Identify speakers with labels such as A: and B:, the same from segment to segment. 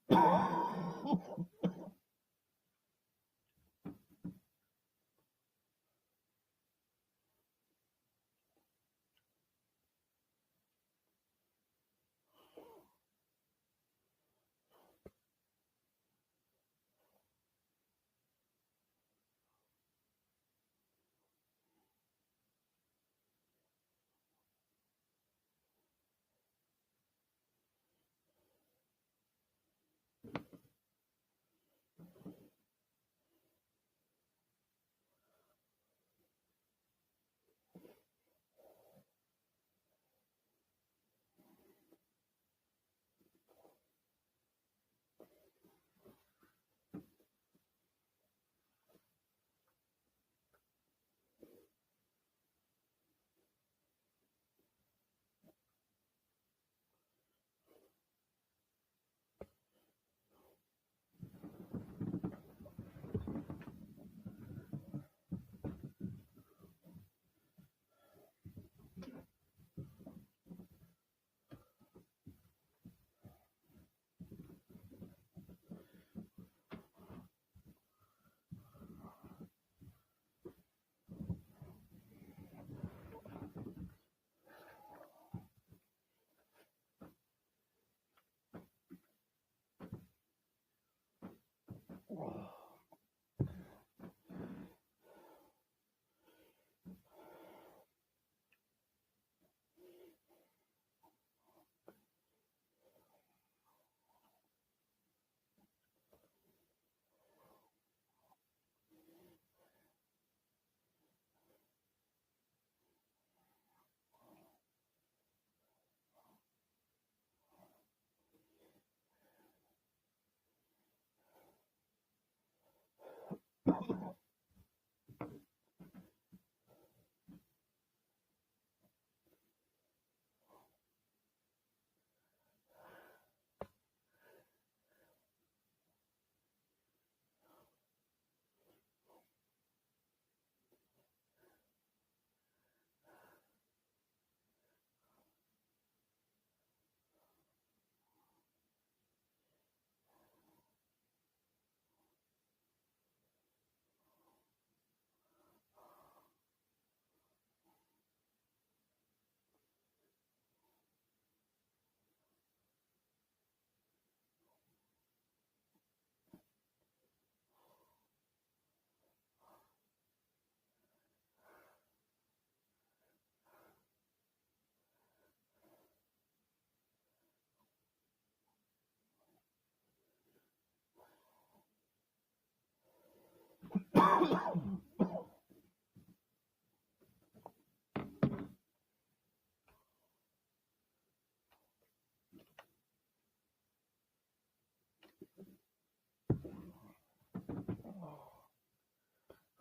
A: Well,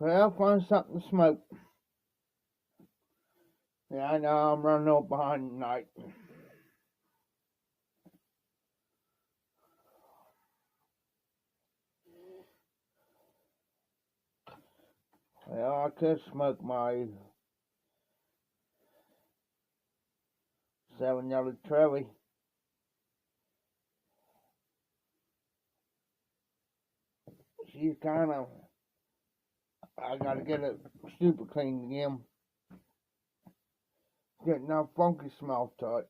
A: I'll find something to smoke. Yeah, I know I'm running up behind tonight. Well, I could smoke my 7 Yellow Trevi. She's kind of. I gotta get it super clean again. Getting that funky smell to it.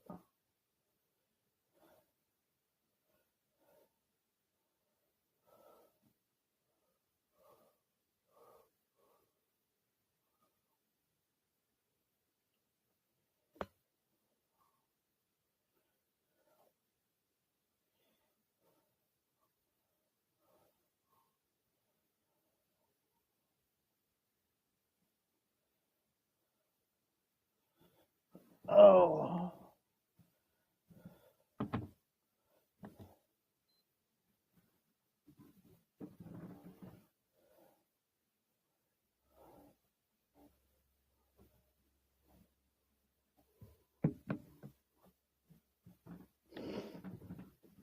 A: Oh.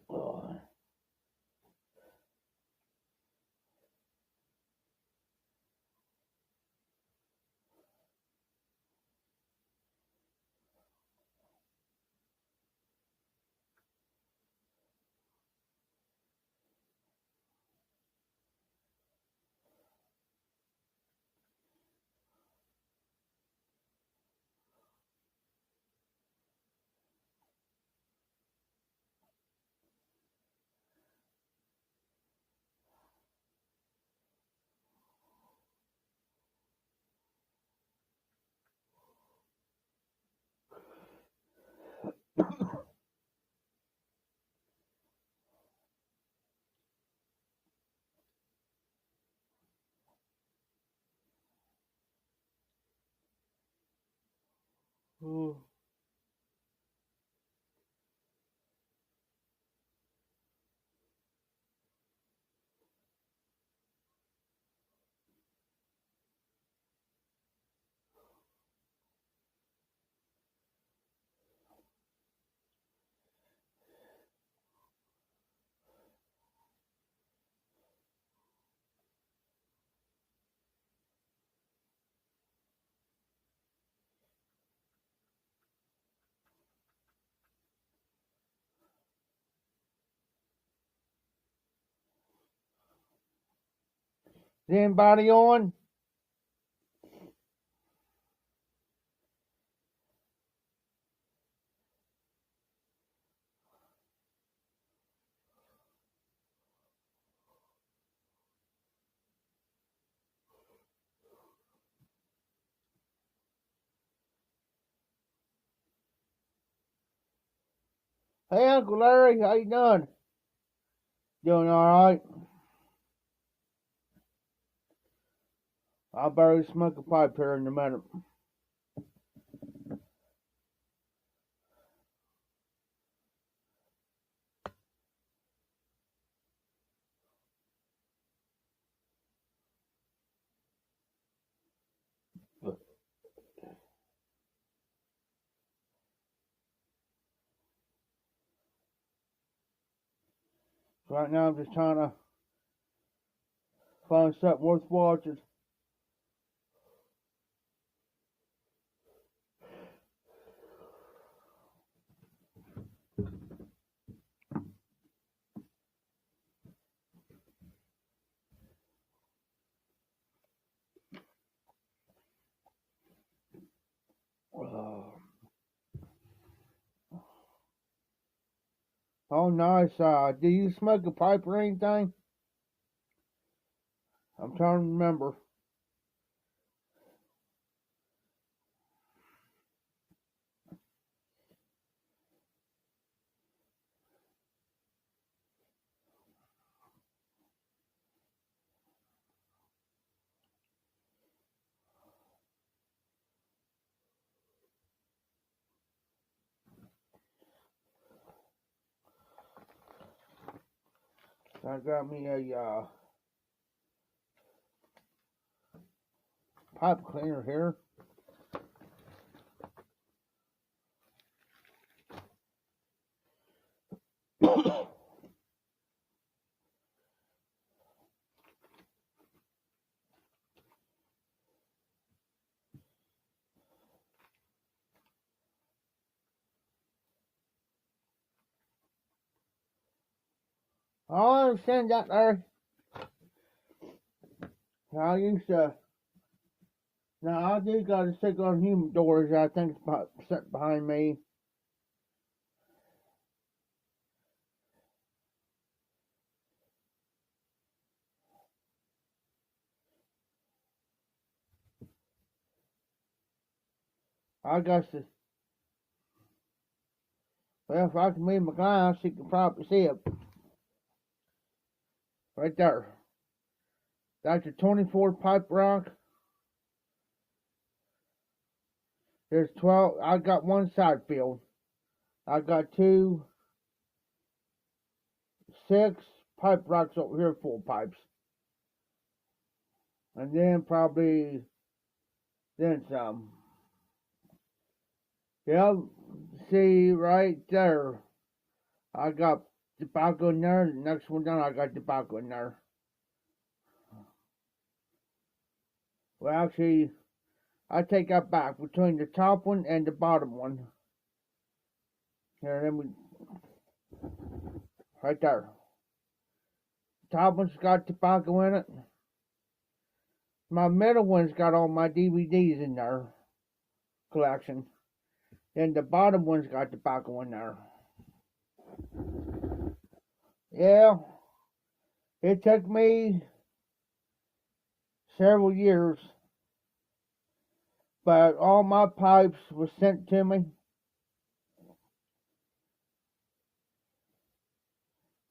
A: Oh. Oh. Is anybody on? Hey, Uncle Larry, how you doing? Doing alright. I'll better smoke a pipe here in a minute. Right now I'm just trying to find something worth watching. Oh, nice. Do you smoke a pipe or anything? I'm trying to remember. I got me a pipe cleaner here. I understand that there. I used to. Now I do got a stick on humidors. I think it's about set behind me. I got to. Well, if I can move my glass, you can probably see it right there. That's a 24 pipe rock. There's 12. I got one side filled. I got 6 pipe rocks over here, full pipes. And then probably then some. Yep, see right there. I got tobacco in there. The next one down, I got tobacco in there. Well, actually, I take that back between the top one and the bottom one. Here, then we right there. Top one's got tobacco in it. My middle one's got all my DVDs in there collection. Then the bottom one's got tobacco in there. Yeah, it took me several years, but all my pipes were sent to me,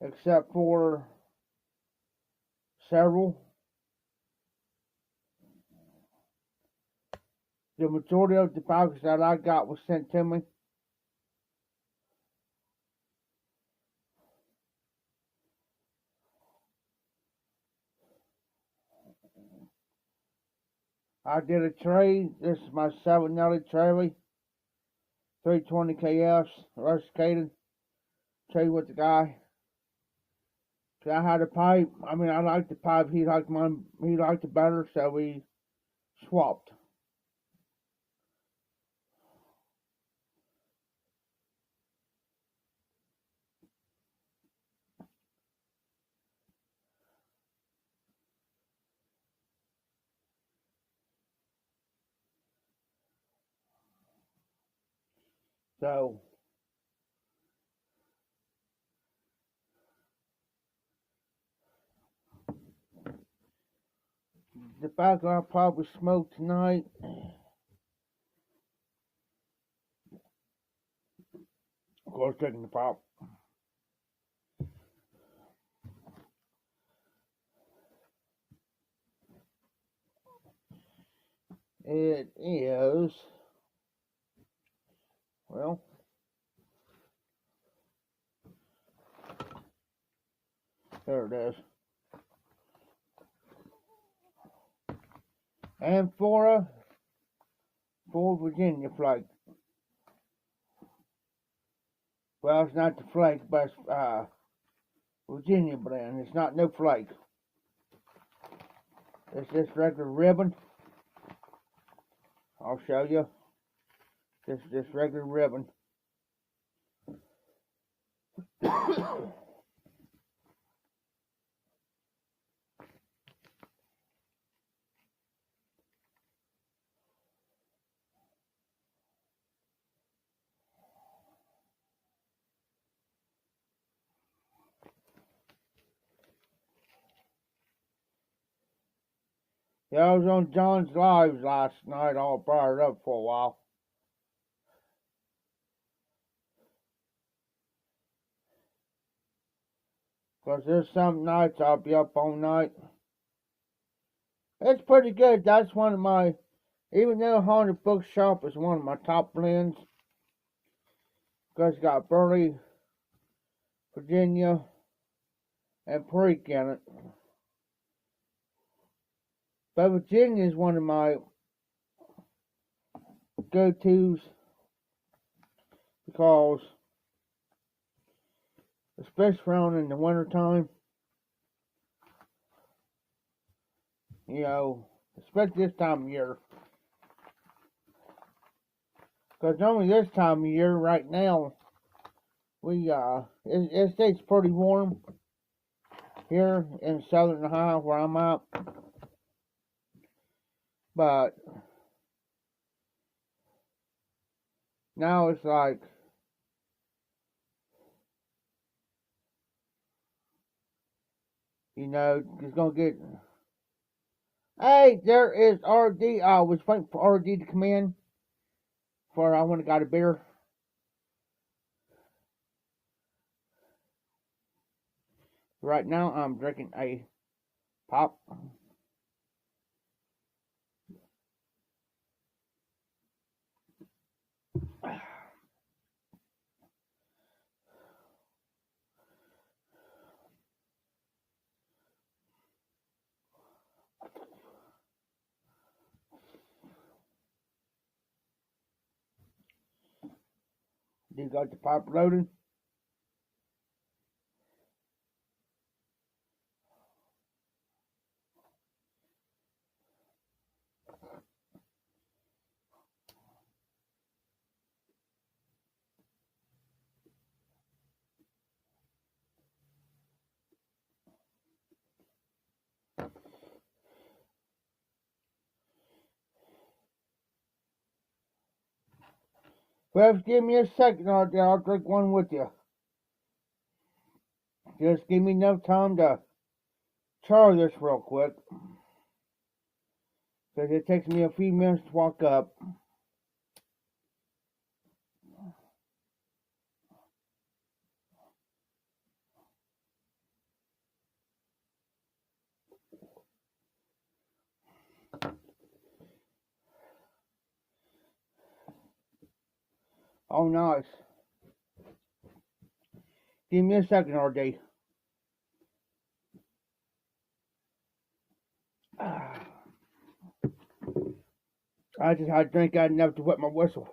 A: except for several. The majority of the boxes that I got was sent to me. I did a trade. This is my 7 Nelly Trailey, 320 KFs, rusticated. Trade with the guy. I had a pipe. I mean, I liked the pipe. He liked mine. He liked it better, so we swapped. So the tobacco I'll probably smoke tonight. Of course, taking the pop. It is, well, there it is. Amphora, full Virginia flake. Well, it's not the flake, but it's Virginia blend. It's not no flake. It's just regular ribbon. I'll show you. This regular ribbon. Yeah, I was on John's Lives last night, all fired up for a while. Cause there's some nights I'll be up all night. It's pretty good. That's one of my, even though Haunted Bookshop is one of my top blends, because it's got Burley, Virginia, and Perique in it. But Virginia is one of my go-tos because, especially around in the wintertime, you know, especially this time of year. Because normally this time of year, right now, it stays pretty warm here in southern Ohio where I'm at. But now it's like, you know, it's gonna get. Hey, there is RD. I was waiting for RD to come in before I went and got a beer. Right now, I'm drinking a pop. You got the pop loaded. Well, give me a second, I'll drink one with you. Just give me enough time to charge this real quick. Because it takes me a few minutes to walk up. Oh, nice. Give me a second, RD. I just had to drink out enough to wet my whistle.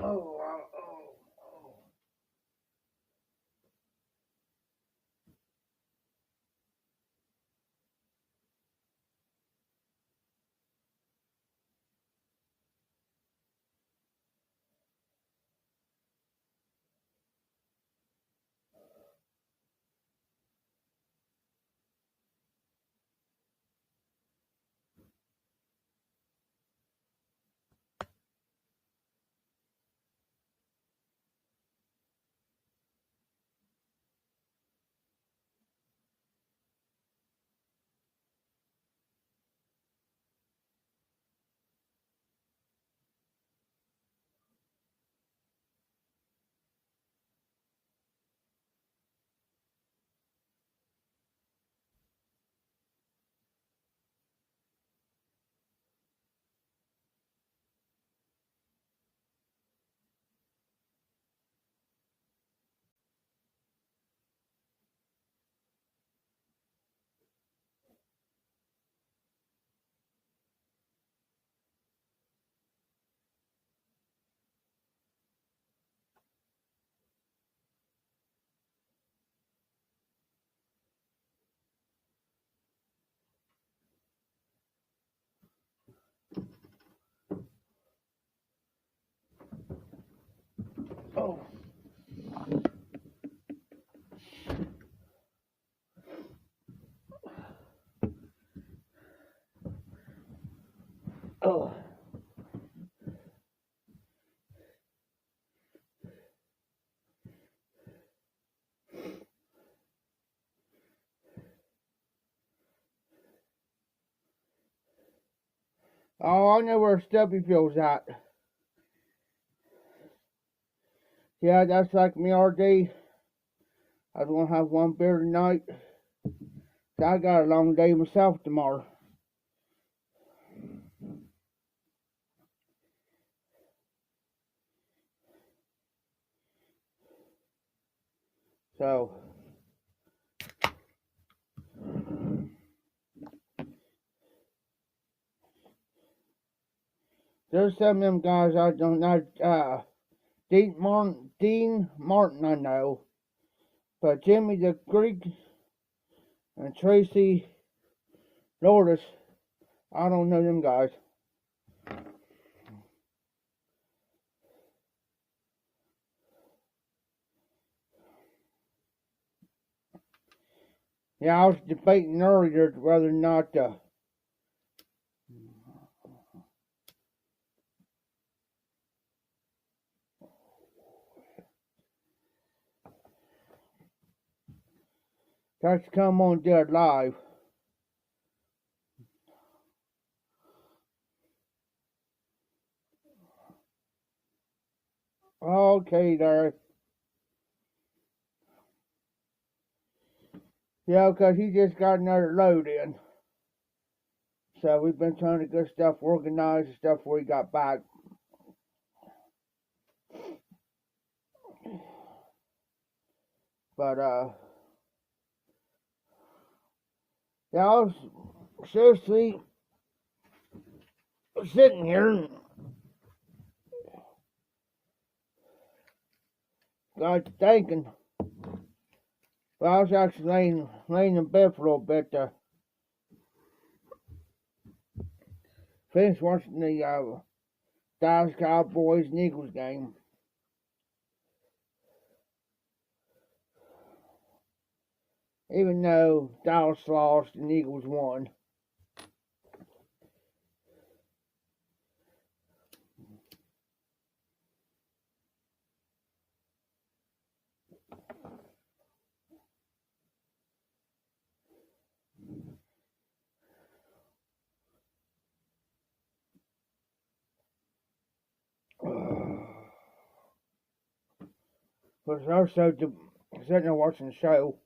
A: Oh, oh. Oh. Oh, I know where Stubbyville's at. Yeah, that's like me, RD. I was gonna have one beer tonight. I got a long day myself tomorrow. So, there's some of them guys I don't know. Dean Martin, I know. But Jimmy the Greek and Tracy Lourdes, I don't know them guys. Yeah, I was debating earlier whether or not to come on Dead Live. Okay, there. Yeah, because he just got another load in. So we've been trying to get stuff organized and stuff before he got back. But, yeah, I was seriously sitting here and got thinking. Well, I was actually laying in bed for a little bit to finish watching the Dallas Cowboys and Eagles game. Even though Dallas lost and Eagles won. was also sitting there watching the show,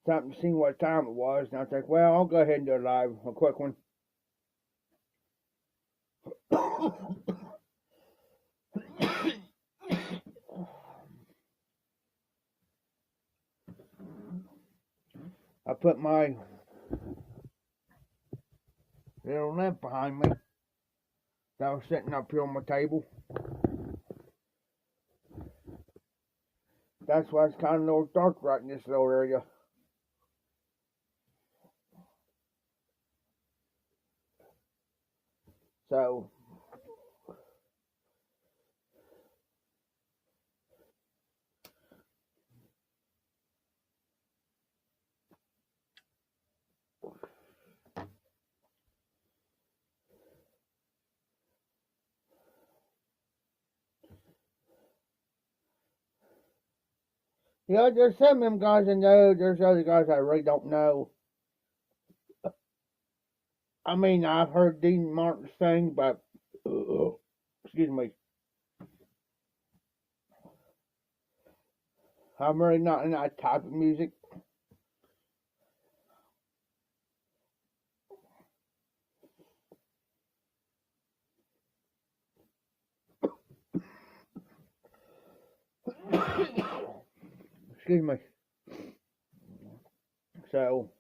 A: something to see what time it was, and I think, well, I'll go ahead and do it live, a quick one. I put my little lamp behind me that was sitting up here on my table. That's why it's kind of a little dark right in this little area. So, yeah, there's some of them guys I know, there's other guys I really don't know. I mean, I've heard Dean Martin sing, but, excuse me, I'm really not in that type of music. Excuse me. So,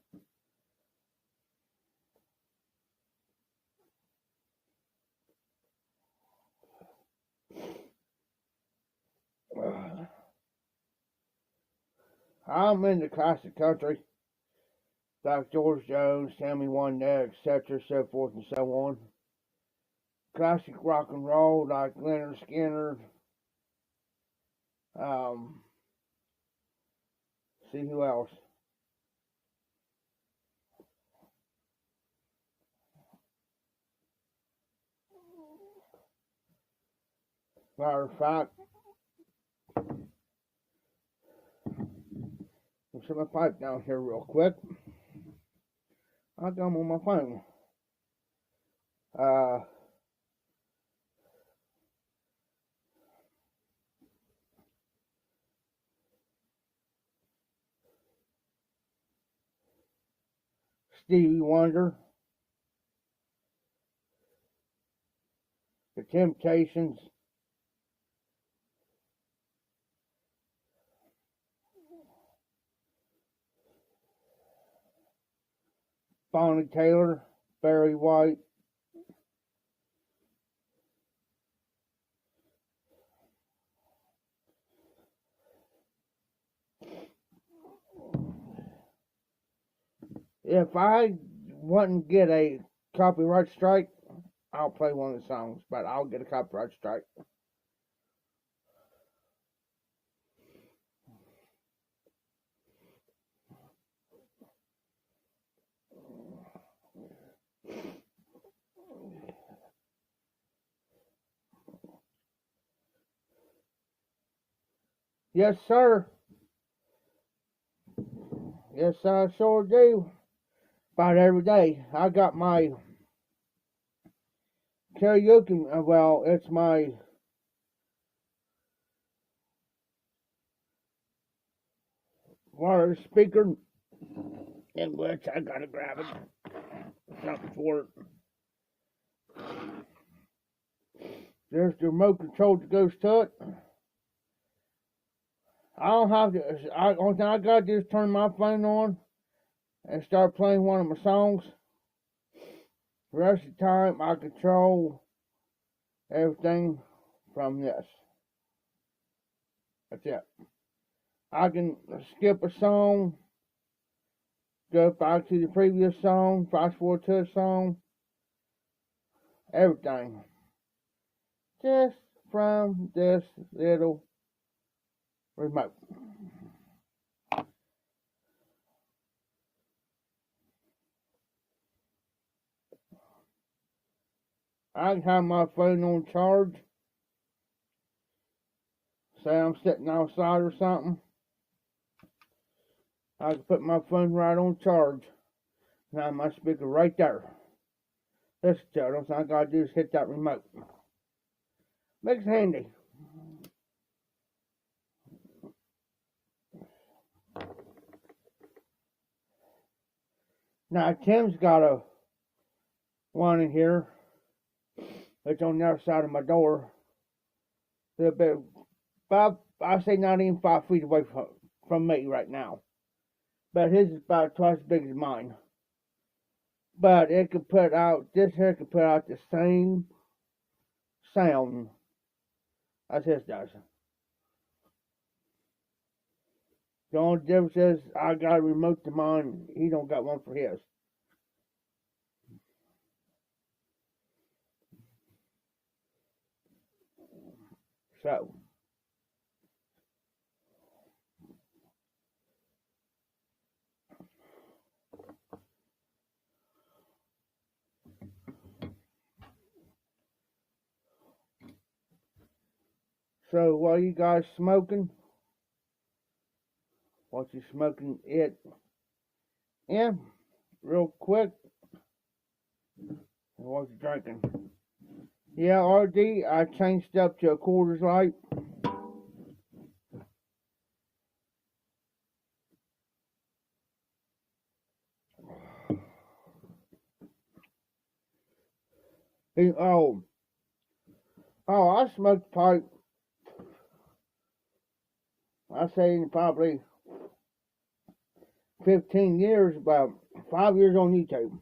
A: I'm into classic country, like George Jones, Sammy Wynette, etc., so forth and so on. Classic rock and roll, like Leonard Skinner. See who else. Matter of fact, I'll set my pipe down here real quick. I got 'em on my phone. Stevie Wonder, The Temptations, Bonnie Taylor, Barry White, if I wouldn't get a copyright strike, I'll play one of the songs, but I'll get a copyright strike. Yes, sir. Yes, I sure do. About every day. I got my karaoke, well, it's my wireless speaker, in which I gotta grab it. Something for it. There's the remote control that goes to it. I don't have to, only thing I gotta do is turn my phone on and start playing one of my songs. The rest of the time, I control everything from this. That's it. I can skip a song, go back to the previous song, fast forward to a song, everything. Just from this little remote. I can have my phone on charge. Say I'm sitting outside or something. I can put my phone right on charge. Now my speaker right there. Listen to it. All I gotta do is hit that remote. Makes it handy. Now Tim's got a one in here. It's on the other side of my door. They're about I say not even 5 feet away from me right now. But his is about twice as big as mine. But it could put out this here could put out the same sound as his does. The only difference is I got a remote to mine. He don't got one for his. So while you guys smoking, while you smoking it, yeah, real quick, while you drinking. Yeah, RD, I changed up to a Coors Light. Oh, I smoked pipe. I say in probably 15 years, about 5 years on YouTube.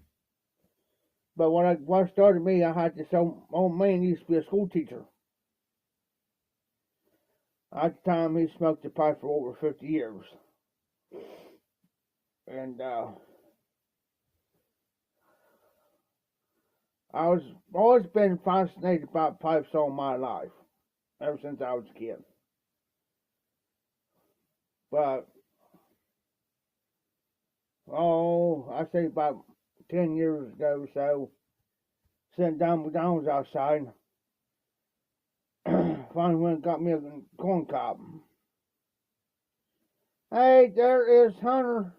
A: But when I started me, I had this old man used to be a school teacher. At the time, he smoked the pipe for over 50 years. And I was always been fascinated by pipes all my life, ever since I was a kid. But I say about 10 years ago or so, sitting down with McDonald's outside, finally went and got me a corn cob. Hey, there is Hunter.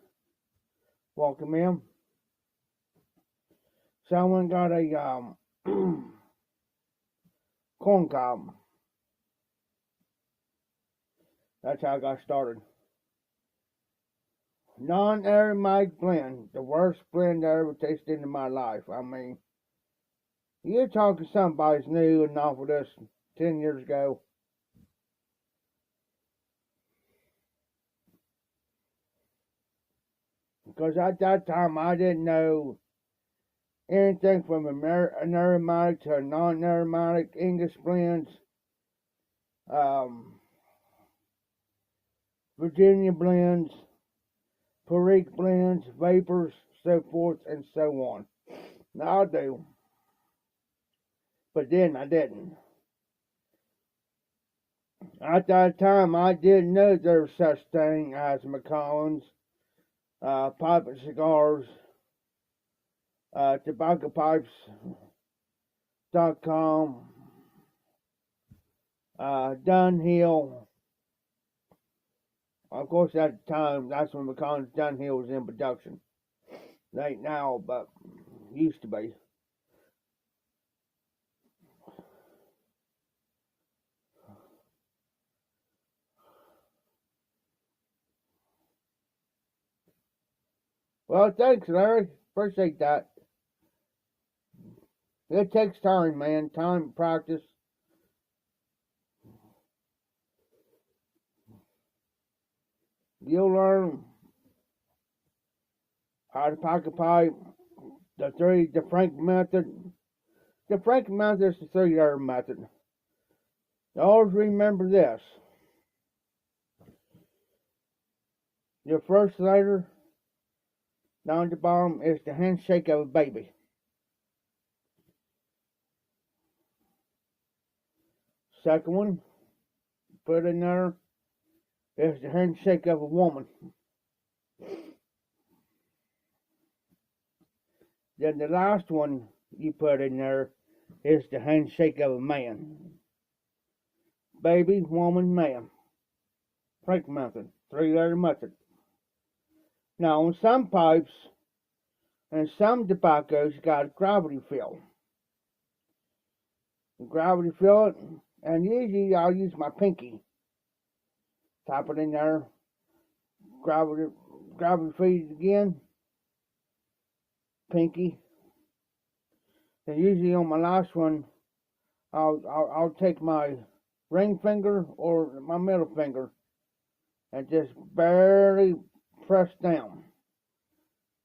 A: Welcome in. So I went and got a corn cob. That's how I got started. Non-aromatic blend, the worst blend I ever tasted in my life. I mean, you're talking somebody's new and offered this 10 years ago. Because at that time, I didn't know anything from an aromatic to non-aromatic English blends, Virginia blends, Perique blends, vapors, so forth and so on. Now I do. But then I didn't. At that time, I didn't know there was such thing as Macallan's, pipe and cigars, tobaccopipes.com, Dunhill. Of course, at the time, that's when Macallan's Dunhill was in production. It ain't now, but used to be. Well, thanks, Larry. Appreciate that. It takes time, man. Time and practice. You'll learn how to pocket pipe, the Frank method. The Frank method is the 3-hour method. Always remember this. Your first lighter down the bottom is the handshake of a baby. Second one, put in there, is the handshake of a woman. Then the last one you put in there is the handshake of a man. Baby, woman, man. Frank method, 3-letter method. Now, on some pipes and some tobaccos, you got a gravity fill. You gravity fill it, And usually I'll use my pinky. Tap it in there, gravity feed it again, pinky. And usually on my last one, I'll take my ring finger or my middle finger and just barely press down.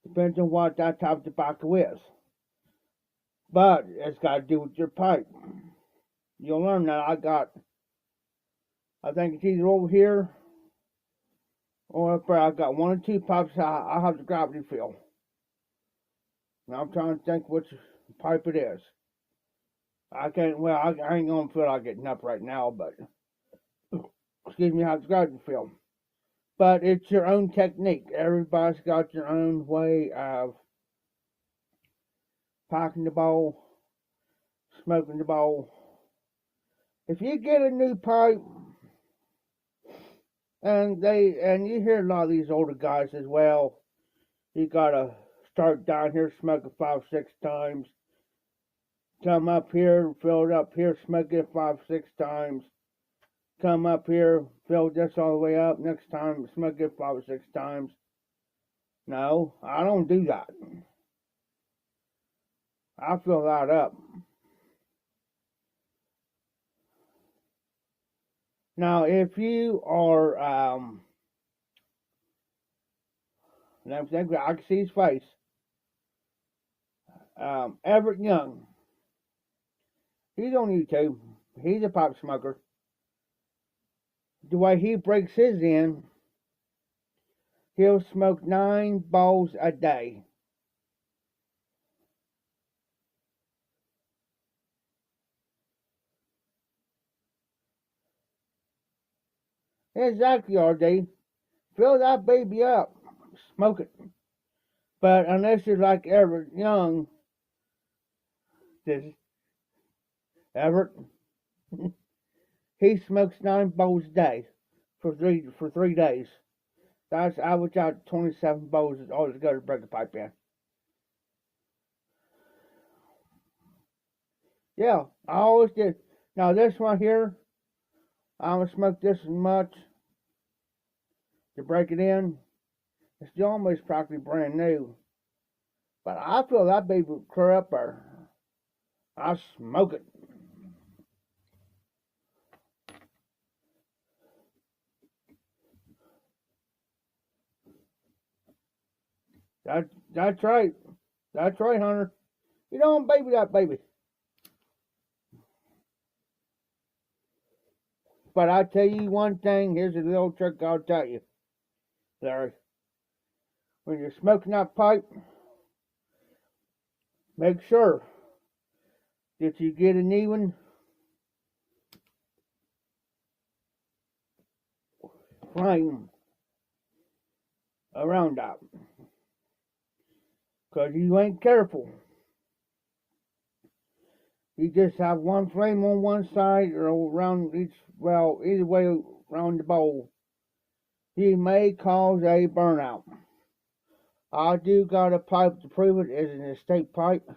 A: Depends on what that type of tobacco is. But it's got to do with your pipe. You'll learn that I think it's either over here or up there. I've got one or two pipes I have the gravity fill. Now I'm trying to think which pipe it is. I can't, well, I ain't gonna feel like getting up right now, but, excuse me, I have the gravity fill. But it's your own technique. Everybody's got your own way of packing the bowl, smoking the bowl. If you get a new pipe, and you hear a lot of these older guys as well, you gotta start down here smoking 5-6 times. Come up here, fill it up here, smoke it 5-6 times. Come up here, fill this all the way up. Next time, smoke it 5-6 times. No, I don't do that. I fill that up. Now, if you are, let me think, I can see his face. Everett Young. He's on YouTube. He's a pipe smoker. The way he breaks his in, he'll smoke 9 bowls a day. Exactly, RD. Fill that baby up. Smoke it. But unless you're like Everett Young, this Everett, he smokes 9 bowls a day for 3 days. That's average out 27 bowls all together to break a pipe in. Yeah, I always did. Now this one here, I'm gonna smoke this as much to break it in. It's almost practically brand new. But I feel that baby would clear up there. I smoke it. That's right. That's right, Hunter. You don't baby that baby. But I tell you one thing, here's a little trick I'll tell you, Larry. When you're smoking that pipe, make sure that you get an even flame around that. Because you ain't careful. You just have one flame on one side or around either way around the bowl. You may cause a burnout. I do got a pipe to prove it. It's an estate pipe.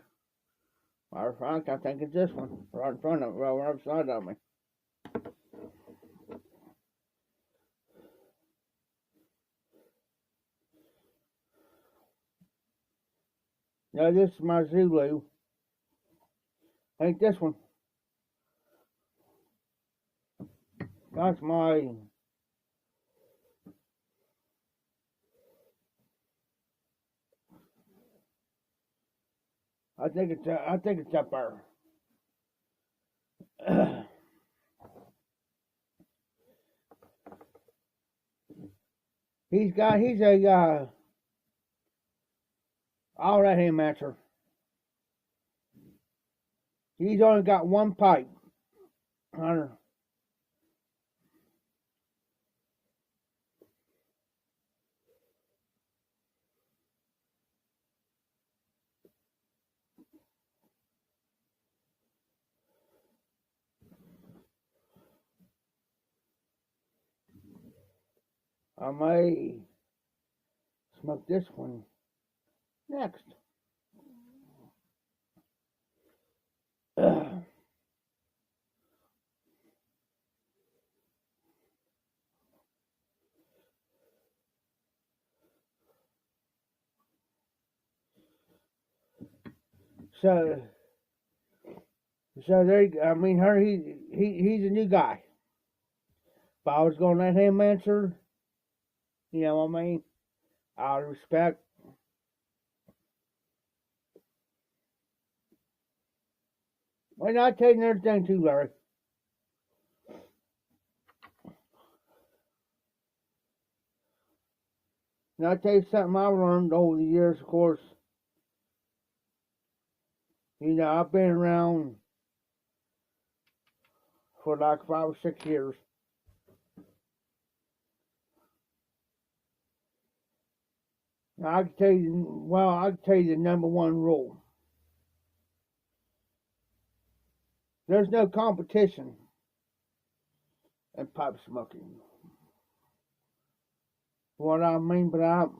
A: Matter of fact, I think it's this one. Right in front of me, right upside of me. Now this is my Zulu. Ain't this one. That's my I think it's up there. he's a all right hand matcher. He's only got one pipe. Hunter. I may smoke this one next. So, there. I mean, he's a new guy. If I was gonna let him answer, you know what I mean? Out of respect. And I tell you another thing too, Larry. And I tell you something I learned over the years. Of course, you know I've been around for like 5 or 6 years. I can tell you, well, I can tell you the number one rule. There's no competition in pipe smoking. What I mean by that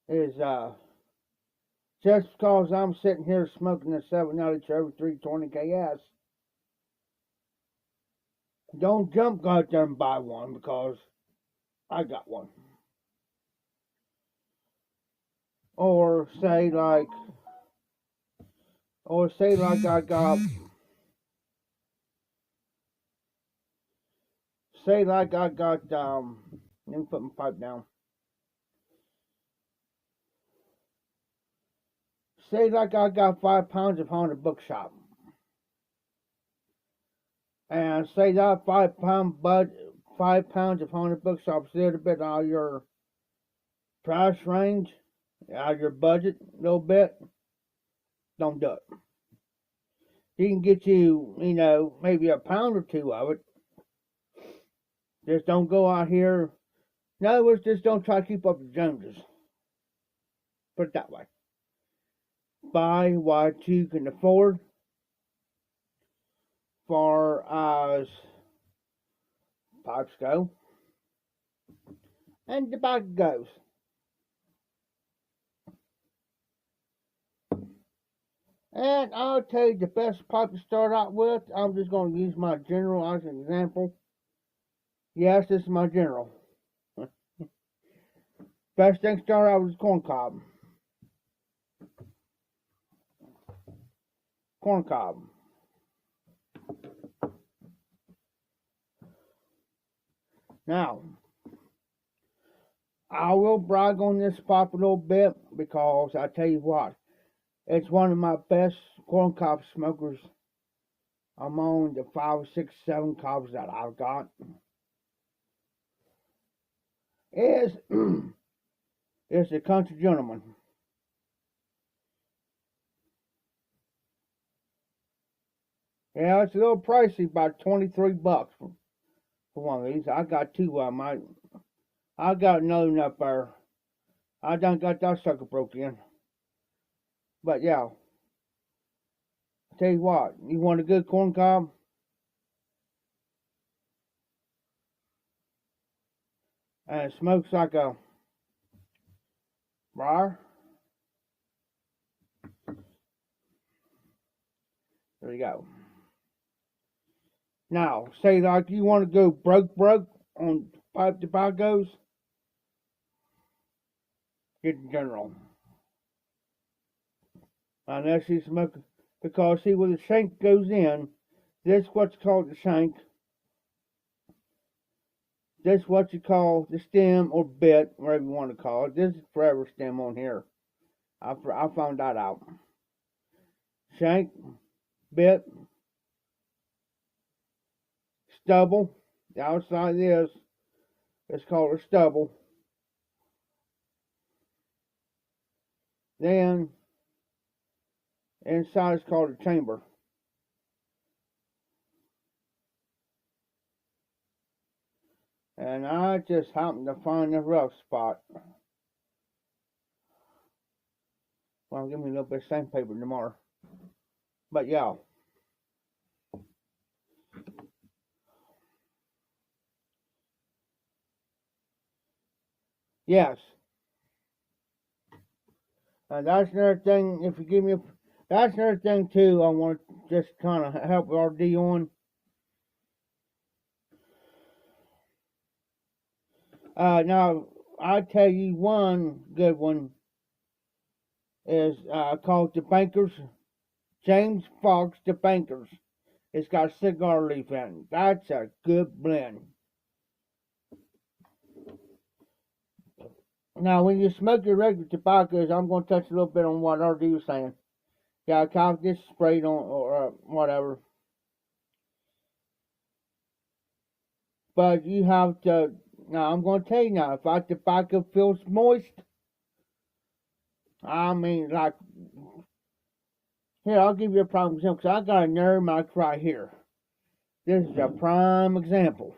A: is just because I'm sitting here smoking a 790 Cherokee 320 KS, don't jump go out there and buy one because I got one. Or say like I got let me put my pipe down. Say like I got 5 pounds of Haunted Bookshop. And say that 5 pounds of Haunted Bookshop's a little bit out of your price range, out of your budget a little bit, don't do it. You can get you, maybe a pound or two of it. Just don't go out here. In other words, just don't try to keep up with the Joneses. Put it that way. Buy what you can afford, far as pipes go, and tobacco goes. And I'll tell you the best pipe to start out with. I'm just going to use my General as an example. Yes, this is my General. Best thing to start out with is corn cob. Corn cob. Now, I will brag on this pipe a little bit because I tell you what, it's one of my best corn cob smokers among the 5, 6, 7 cobs that I've got. Is the Country Gentleman. Yeah, it's a little pricey, about $23 for one of these. I got two of them. I got another one up there. I done got that sucker broke in. But yeah, I'll tell you what, you want a good corn cob? And it smokes like a briar. There you go. Now, say like you want to go broke on pipe tobaccos, get the General. Unless you smoke, because see where the shank goes in, this is what's called the shank. This is what you call the stem or bit, whatever you want to call it. This is forever stem on here. I found that out. Shank, bit, stubble. The outside of this is called a stubble. Then inside is called a chamber. And I just happened to find the rough spot. Well, give me a little bit of sandpaper tomorrow. But yeah. Yes. And that's another thing, if you give me that's another thing too I want to just kind of help RD on. Now, I tell you one good one is called the Bankers. James Fox, the Bankers. It's got cigar leaf in it. That's a good blend. Now, when you smoke your regular tobaccos, I'm going to touch a little bit on what RD was saying. Yeah, kind of just sprayed on or whatever. But you have to. Now, I'm going to tell you now, if our tobacco feels moist, I mean, like, here, I'll give you a prime example, because I got a nerve mic right here. This is a prime example.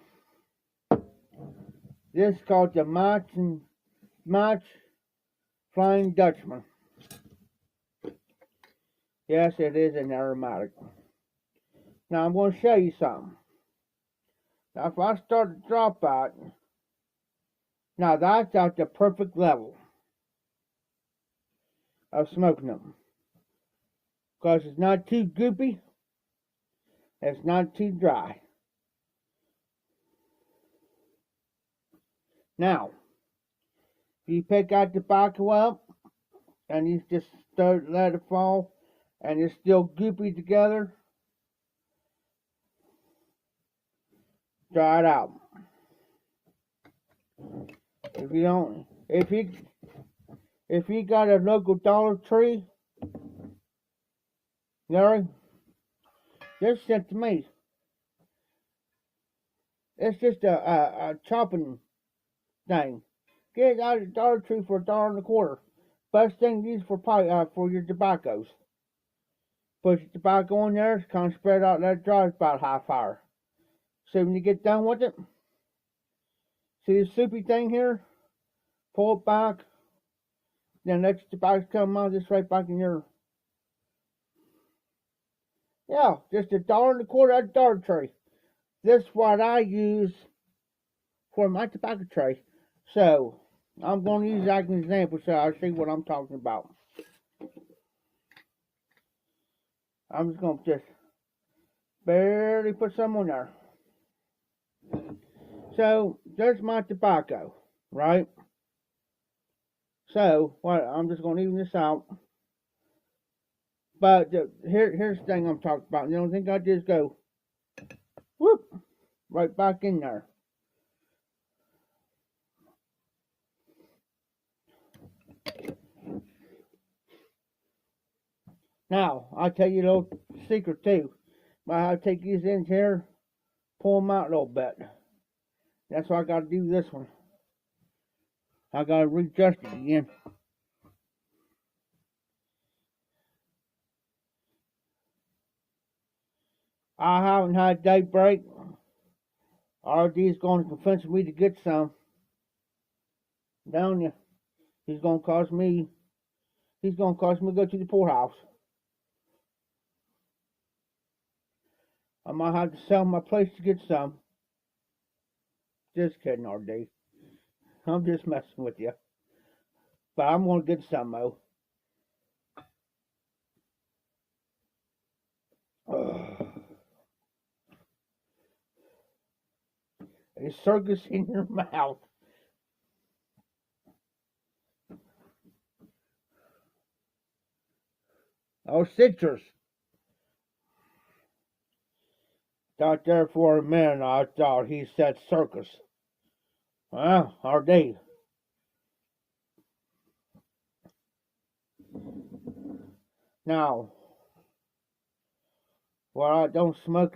A: This is called the Mach Flying Dutchman. Yes, it is an aromatic. Now, I'm going to show you something. Now, if I start to drop out, now that's at the perfect level of smoking them. Because it's not too goopy, it's not too dry. Now, if you pick out the tobacco up, and you just let it fall, and it's still goopy together, dry it out. If you don't, if you got a local Dollar Tree, Larry, just sent to me. It's just a chopping thing. Get it out of the Dollar Tree for $1.25. Best thing to use for your tobaccos. Put your tobacco in there, kind of spread out, let it dry about half hour. So when you get done with it, see this soupy thing here? Pull it back, then let your tobacco come out just right back in your. Yeah, just $1.25 at the Dollar Tree. This is what I use for my tobacco tray. So, I'm going to use that as an example so I see what I'm talking about. I'm just going to just barely put some on there. So, there's my tobacco, right? So, I'm just going to even this out. But here's the thing I'm talking about. The only thing I do is go, whoop, right back in there. Now, I'll tell you a little secret too. I take these ends here, pull them out a little bit. That's why I got to do this one. I got to readjust it again. I haven't had daybreak. RD is going to convince me to get some. Down you. He's going to cause me to go to the poorhouse. I might have to sell my place to get some. Just kidding, RD. I'm just messing with you. But I'm going to get some, though. A circus in your mouth. Oh, citrus. Thought there for a minute I thought he said circus. Well, RD. Now, well, I don't smoke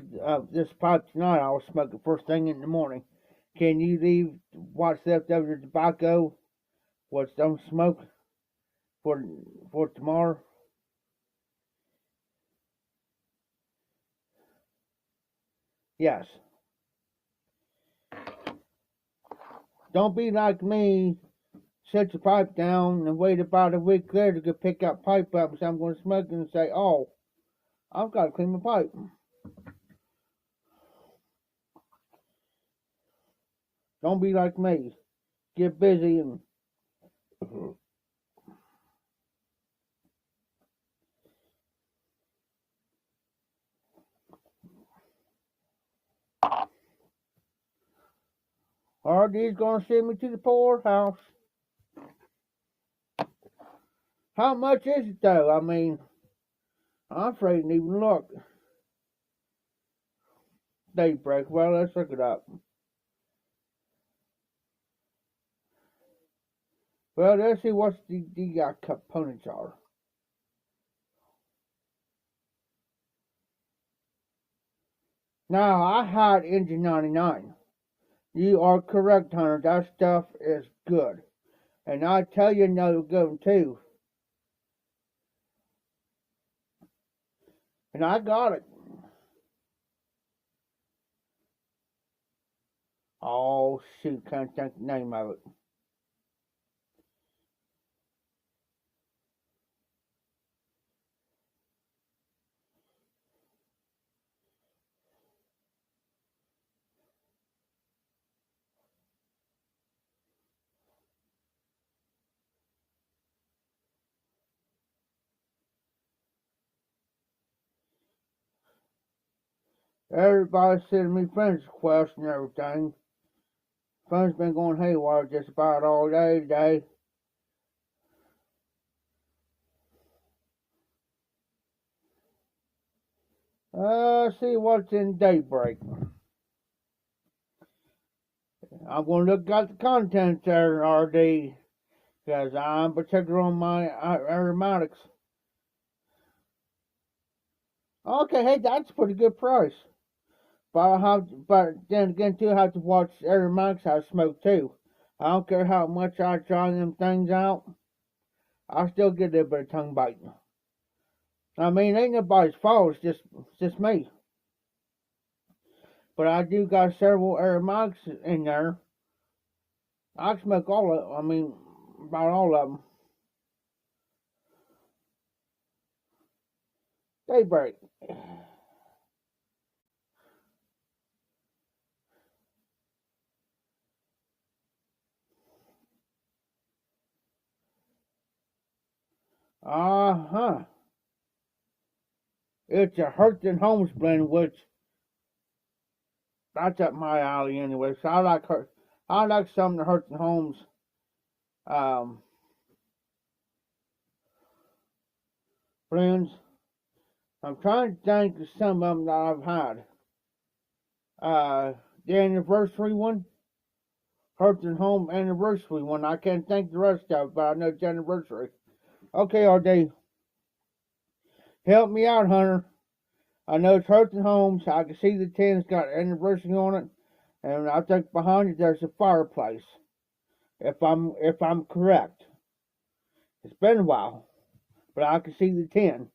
A: this pipe tonight. I will smoke it first thing in the morning. Can you leave what's left of your tobacco, what's don't smoke, for tomorrow? Yes. Don't be like me. Set your pipe down and wait about a week later to pick that pipe up and say I'm going to smoke it and say, oh, I've got to clean my pipe. Don't be like me. Get busy and RD's gonna send me to the poorhouse. How much is it though? I mean, I'm afraid to even look. Daybreak. Well, let's look it up. Well, let's see what the components are. Now, I had Engine 99. You are correct, Hunter. That stuff is good. And I tell you another good one, too. And I got it. Oh, shoot. Can't think the name of it. Everybody sending me friends requests and everything. Phone's been going haywire just about all day today. See what's in Daybreak. I'm going to look at the contents there, RD, because I'm particular on my aromatics. Okay, hey, that's a pretty good price. But then again, too, I have to watch aromatics how to smoke too. I don't care how much I try them things out. I still get a little bit of tongue biting. I mean, ain't nobody's fault. It's just me. But I do got several aromatics in there. I smoke all of. I mean, about all of them. Daybreak. Uh-huh. It's a Hertz and Holmes blend, which that's up my alley anyway. So I like some of the Hertz and Holmes um, blends. I'm trying to think of some of them that I've had. The anniversary one, Hertz and Holmes anniversary one. I can't think the rest of it, but I know it's anniversary. Okay, RD, help me out, Hunter. I know it's Hertz and Holmes. I can see the tin's got anniversary on it, and I think behind it there's a fireplace. If I'm correct, it's been a while, but I can see the tin.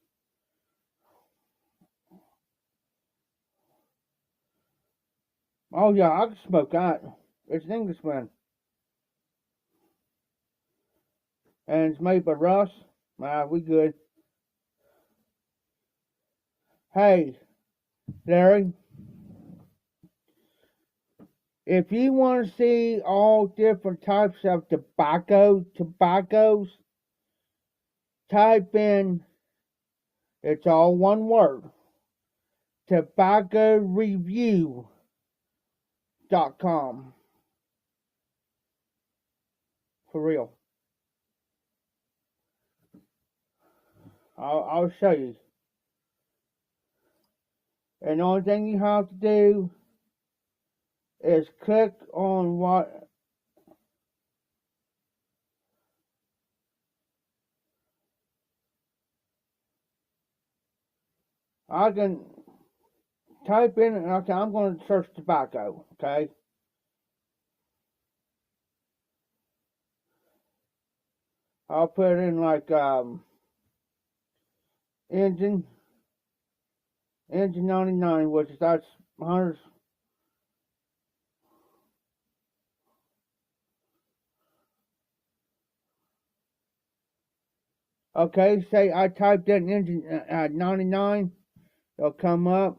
A: Oh yeah, I can smoke that. It's an Englishman, and it's made by Russ. We good. Hey, Larry, if you want to see all different types of tobaccos, type in. It's all one word. TobaccoReview.com. For real. I'll show you. And the only thing you have to do is click on what I can type in. Okay, I'm going to search tobacco. Okay. I'll put in like engine 99, which is that's 100. Okay, say I typed in engine 99. It'll come up.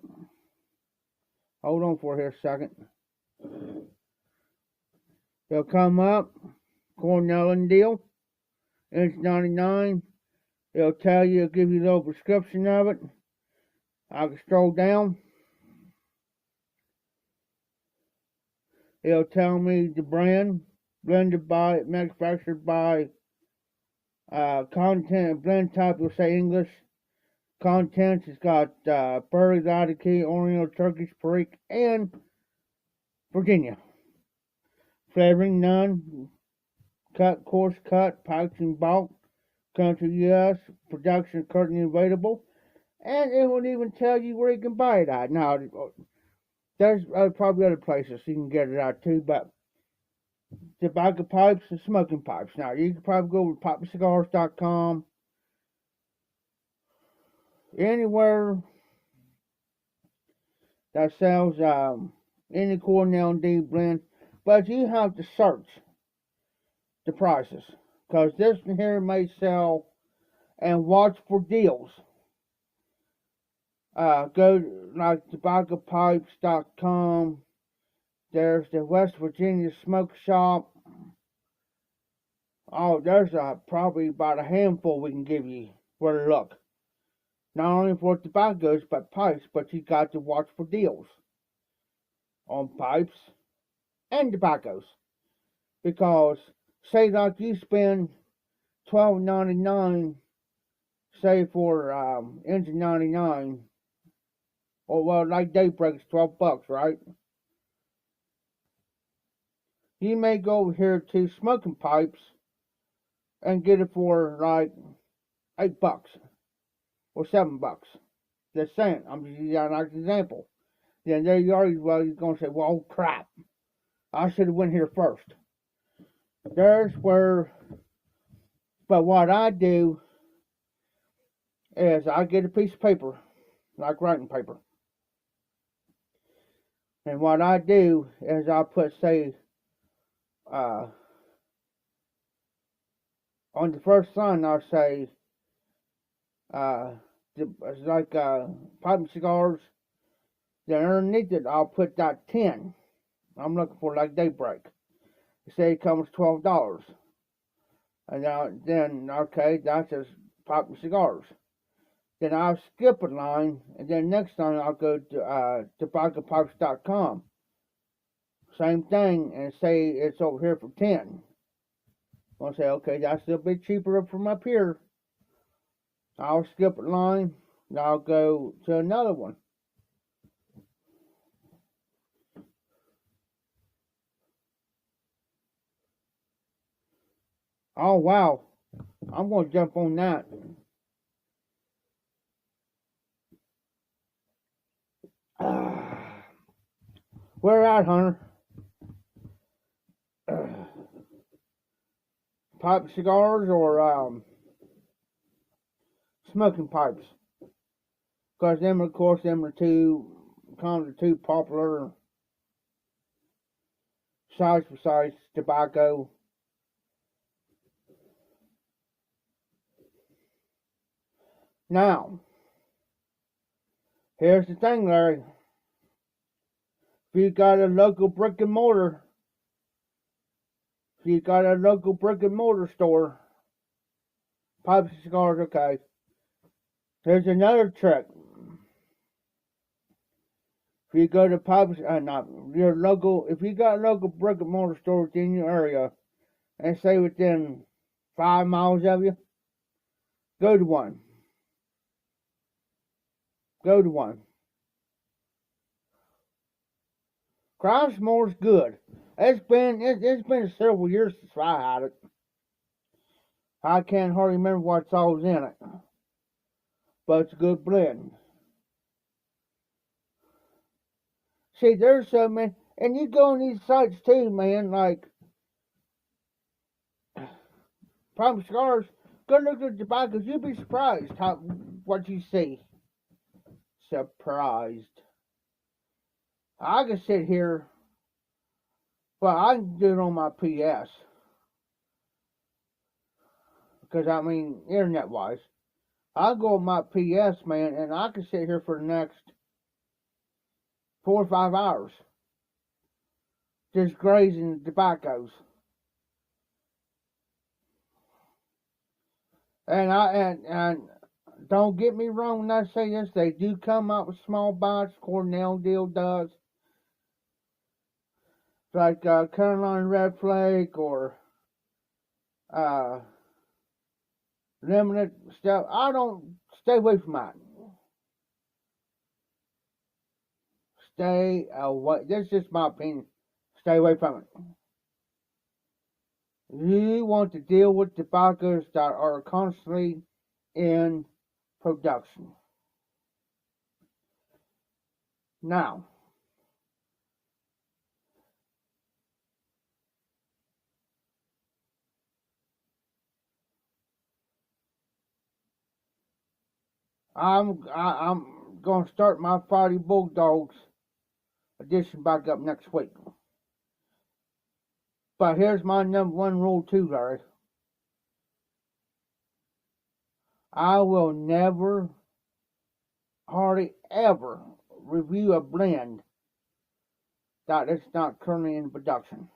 A: Hold on for here a second. It'll come up. Cornell and Deal. Engine 99. It'll tell you, it'll give you a little description of it. I can scroll down. It'll tell me the brand, blended by, manufactured by Content blend type will say English. Contents has got Burley, Latitude, Oriental, Turkish, Perique, and Virginia. Flavoring none. Cut, coarse cut, pouch and bulk. Country US. Production currently available. And it won't even tell you where you can buy it at. Now, there's probably other places you can get it at too, but tobacco pipes and smoking pipes. Now, you can probably go to popcigars.com, anywhere that sells any Cornell and D blend, but you have to search the prices because this here may sell, and watch for deals. Go like tobaccopipes.com. There's the West Virginia Smoke Shop. Oh, there's probably about a handful we can give you where to look. Not only for tobaccos but pipes, but you got to watch for deals on pipes and tobaccos. Because say like you spend $12.99, say for engine 99, or well like Daybreak's $12, right? You may go over here to smoking pipes and get it for like $8 or $7. Just saying, I'm just using that as an example. Then there you are. Well, you're gonna say, "Well, crap! I should have went here first." There's where. But what I do is I get a piece of paper, like writing paper, and what I do is I put, say, on the first line I'll say, it's like pipe and cigars. Then underneath it I'll put that 10. I'm looking for like Daybreak. Say it comes $12. And then okay, that's just pipe and cigars. Then I'll skip a line, and then next time I'll go to tobaccopipes.com. Same thing, and say it's over here for 10. I'll say, okay, that's a bit cheaper from up here. I'll skip a line, and I'll go to another one. Oh, wow. I'm going to jump on that. Where at, Hunter? Pipe cigars or smoking pipes? Because them, of course, them are kind of the two popular sides besides tobacco. Now, here's the thing, Larry. If you got a local brick and mortar store, pipes and cigars, okay. Here's another trick. If you go to pipes, if you got a local brick and mortar store within your area, and say within 5 miles of you, go to one. Go to one. Craftsmore's good. It's been several years since I had it. I can't hardly remember what's all in it, but it's a good blend. See, there's so many, and you go on these sites too, man. Like Prime Cigars. Go look at the tobaccos. You'll be surprised what you see. Surprised. I can sit here. Well, I can do it on my PS. Because, I mean, internet-wise. I'll go on my PS, man, and I can sit here for the next 4 or 5 hours. Just grazing the tobaccos. And don't get me wrong when I say this, they do come out with small bites. Cornell Deal does. Like Carolina Red Flake or limited stuff. I don't stay away from that. Stay away. That's just my opinion. Stay away from it. You want to deal with tobaccos that are constantly in production. Now, I'm going to start my Friday Bulldogs edition back up next week. But here's my number one rule too, Larry. I will never, hardly ever review a blend that is not currently in production.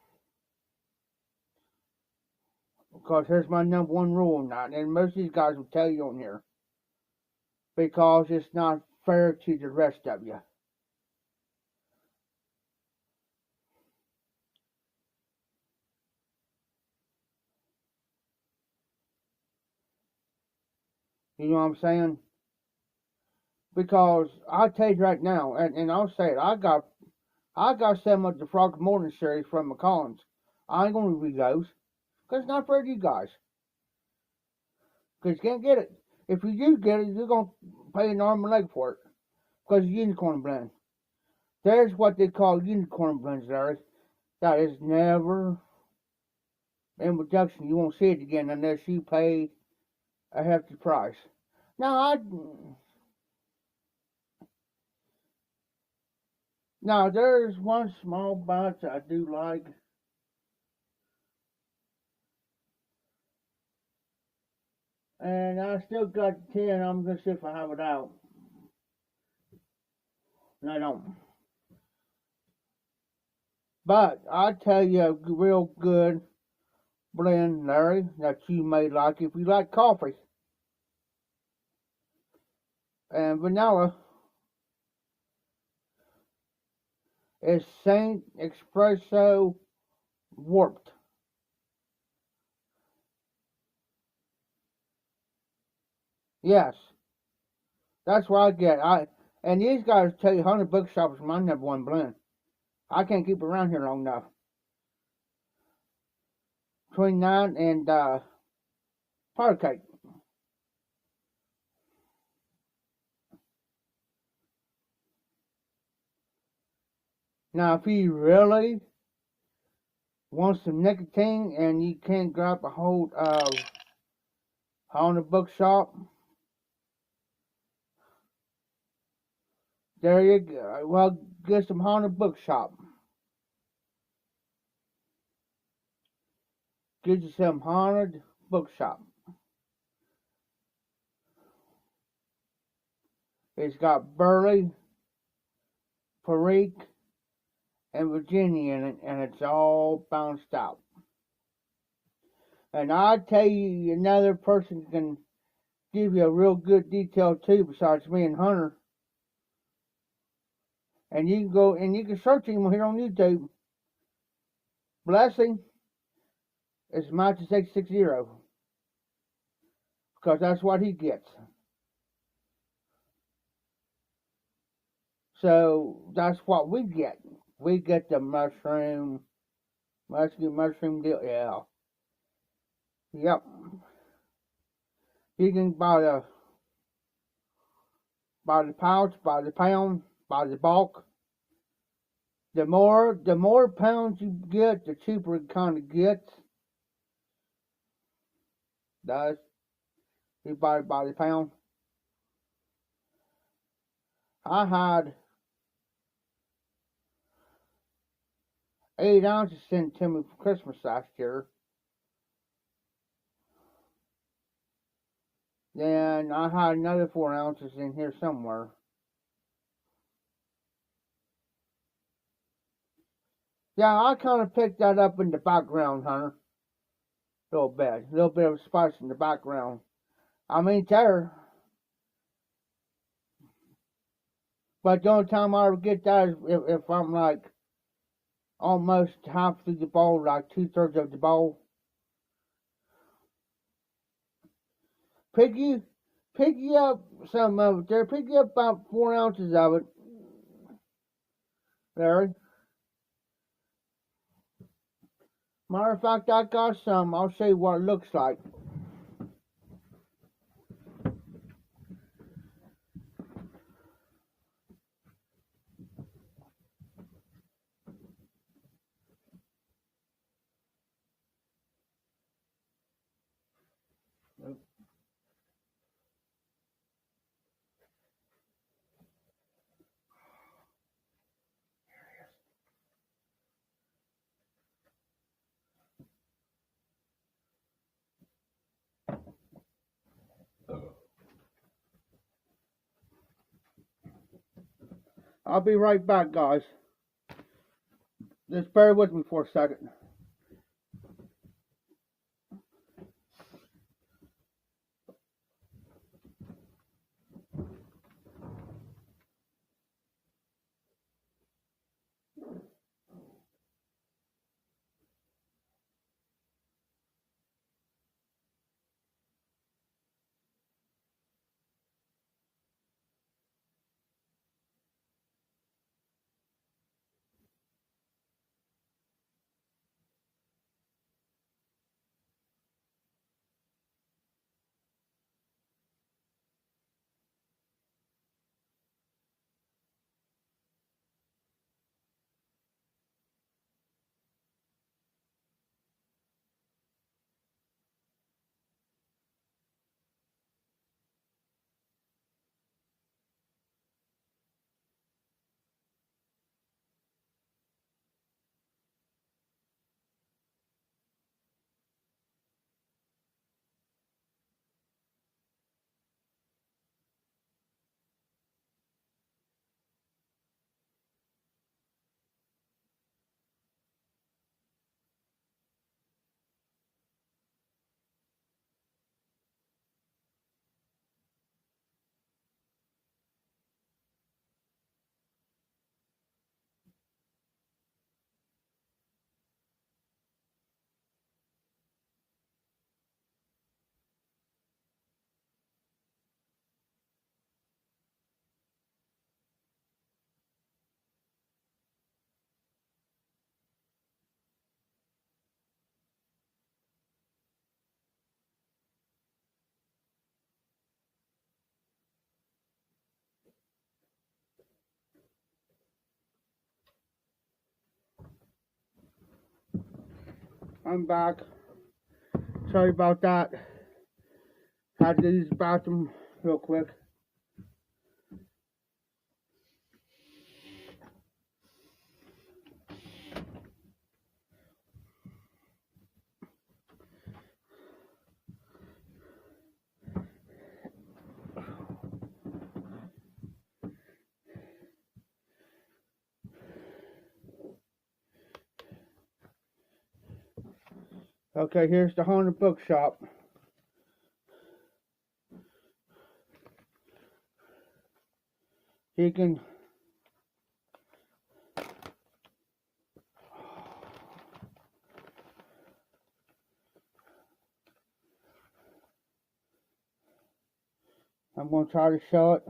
A: Because here's my number one rule on that, and most of these guys will tell you on here. Because it's not fair to the rest of you. You know what I'm saying? Because I'll tell you right now, and I'll say it, I got some of the Frog Morning series from McCollins. I ain't gonna review those. Because it's not fair to you guys. Because you can't get it. If you do get it, you're gonna pay an arm and leg for it. Because it's unicorn blend. There's what they call unicorn blends there. That is never in production. You won't see it again unless you pay a hefty price. Now there's one small batch I do like. And I still got 10. I'm gonna see if I have it out. And I don't. But I tell you a real good blend, Larry, that you may like if you like coffee. And vanilla is Saint Espresso Warped. Yes, that's what I get. And these guys tell you 100 Bookshops is my number one blend. I can't keep around here long enough. 29 and powder cake. Now, if you really want some nicotine and you can't grab a hold of Haunted Bookshop, there you go. Well, get some Haunted Bookshop. Get you some Haunted Bookshop. It's got Burley, Perique, and Virginia in it, and it's all bounced out. And I tell you, another person can give you a real good detail too, besides me and Hunter. And you can go and you can search him here on YouTube. Blessing is Matches 860 because that's what he gets. So that's what we get. We get the mushroom deal. Yeah. Yep. You can buy the pouch, by the pound, by the bulk. The more pounds you get, the cheaper it kind of gets. Does you buy it by the pound? I had 8 ounces sent to me for Christmas last year. Then I had another 4 ounces in here somewhere. Yeah, I kind of picked that up in the background, Hunter. A little bit of spice in the background. I mean, there. But the only time I ever get that is if I'm like almost half through the bowl, like 2/3 of the bowl. Pick you up some of it there. Pick you up about 4 ounces of it, Larry. Matter of fact, I got some. I'll show you what it looks like. I'll be right back, guys. Just bear with me for a second. I'm back. Sorry about that. Had to use the bathroom real quick. Okay, here's the haunted bookshop. You can I'm gonna try to show it.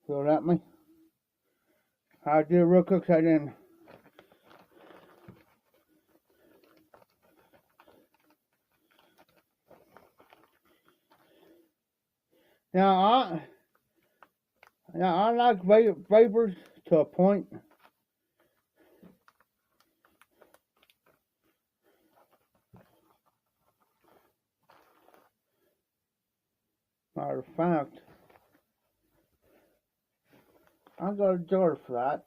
A: Will it let me? I'll do it real quick so I didn't. Now I like vapors to a point. Matter of fact, I got a door for that.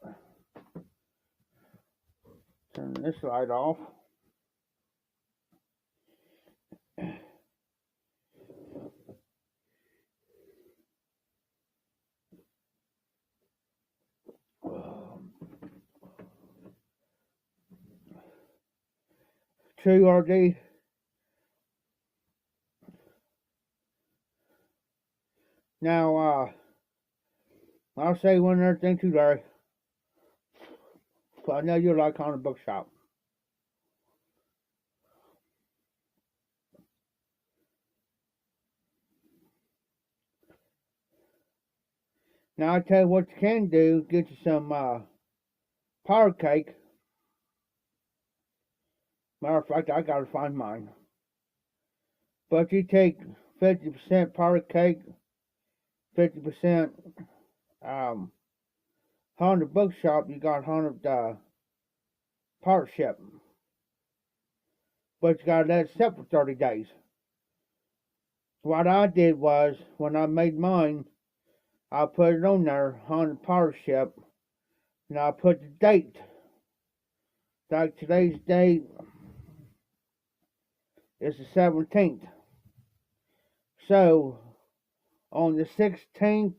A: Turn this light off. TRD. Now, I'll say one other thing too, Larry. I know you like haunted bookshop. Now I tell you what you can do, get you some powder cake. Matter of fact, I gotta find mine. But you take 50% powder cake, 50% Honda Bookshop, you got 100 partnership. But you gotta let it sit for 30 days. What I did was, when I made mine, I put it on there, Honda partnership, and I put the date. Like today's date is the 17th. So, on the 16th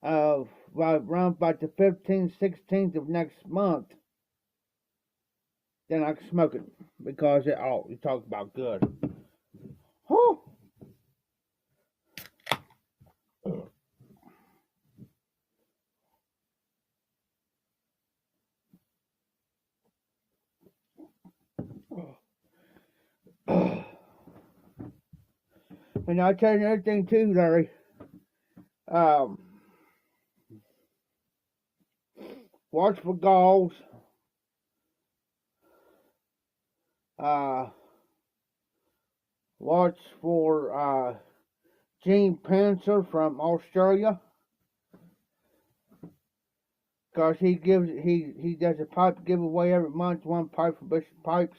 A: of, around about the 15th, 16th of next month, then I can smoke it. Because you talk about good. Whew. And I'll tell you another thing too, Larry. Watch for galls. Watch for Gene Panzer from Australia. Because he does a pipe giveaway every month, one pipe for Bishop Pipes.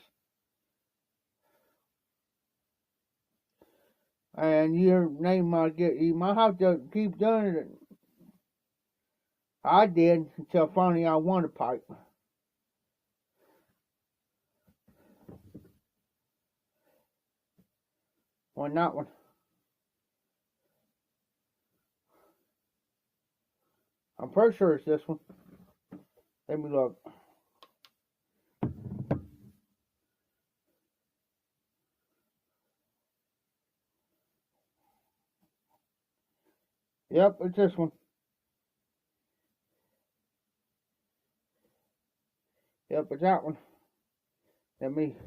A: And your name might you might have to keep doing it. I did until finally I won a pipe. On that one. I'm pretty sure it's this one. Let me look. Yep, it's this one. Yep, it's that one. Let me.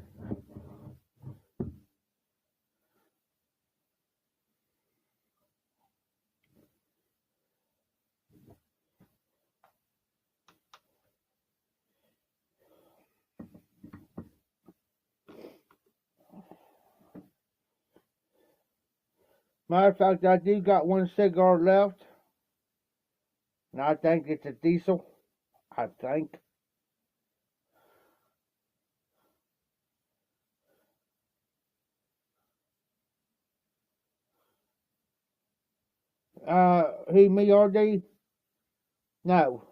A: Matter of fact, I do got one cigar left. And I think it's a diesel. I think. Me, RD? No.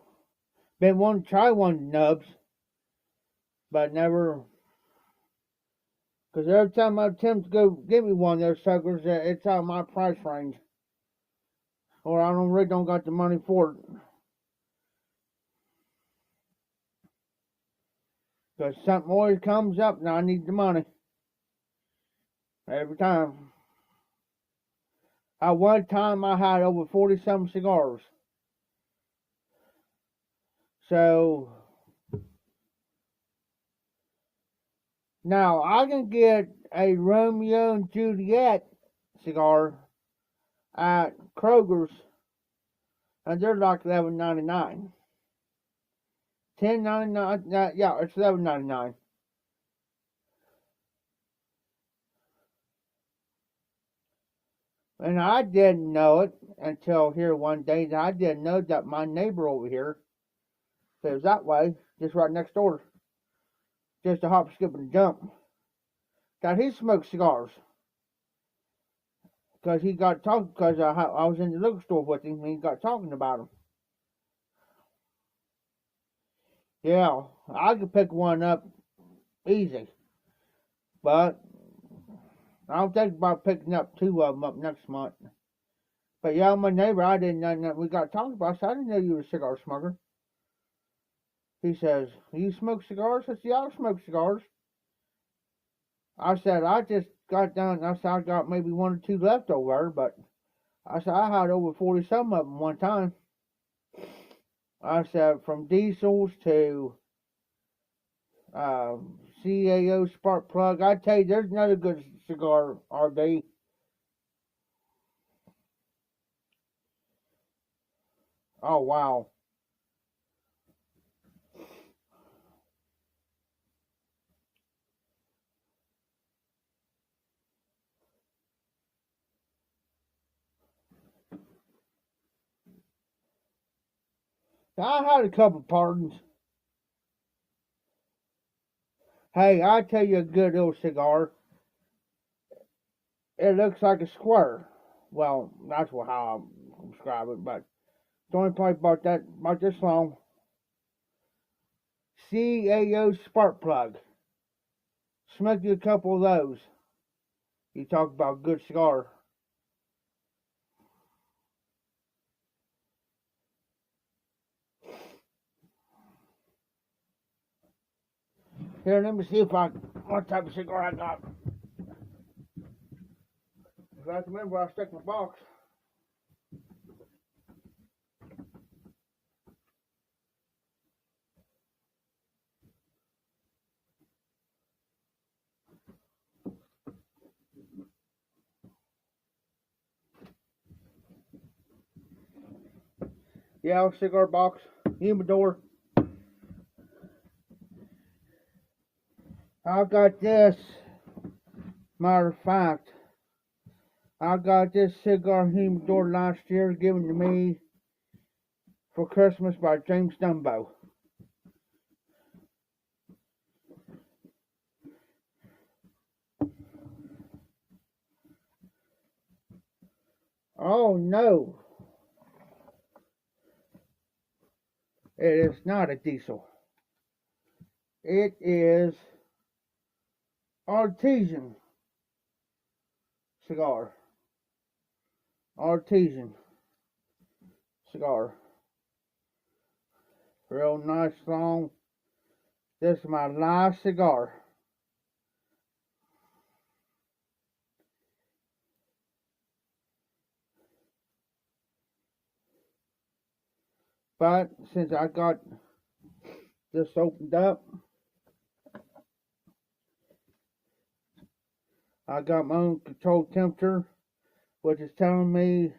A: Been wanting to try one nubs. But never. Because every time I attempt to go get me one of those suckers, it's out of my price range. Or I really don't got the money for it. Because something always comes up and I need the money. Every time. At one time I had over 40 some cigars. So now I can get a Romeo and Juliet cigar at Kroger's, and they're like $11.99. $10.99. Yeah, it's $11.99. And I didn't know it until here one day. I didn't know that my neighbor over here, it was that way, just right next door, just a hop, skip, and a jump, that he smoked cigars. Because he got talking, because I was in the liquor store with him, and he got talking about them. Yeah, I could pick one up easy. But I don't think about picking up two of them up next month. But yeah, my neighbor, I didn't know that we got talking about. So I didn't know you were a cigar smoker. He says, "You smoke cigars?" I said, "Yeah, I smoke cigars." I said, "I just got done." I said, "I got maybe one or two left over, but I said I had over 40 some of them one time." I said, from diesels to CAO spark plug. I tell you, there's another good cigar, RD. Oh, wow. I had a couple pardons. Hey, I tell you a good little cigar. It looks like a square. Well, that's how I describe it, but it's only probably about this long. CAO spark plug. Smoke you a couple of those. You talk about good cigar. Here, let me see what type of cigar I got. If I can remember, I stuck my box. Yeah, cigar box, humidor. I got this. Matter of fact, I got this cigar humidor last year given to me for Christmas by James Dunbo. Oh no, it is not a diesel. It is artisan cigar. Artisan cigar. Real nice long. This is my last cigar. But since I got this opened up, I got my own controlled temperature, which is telling me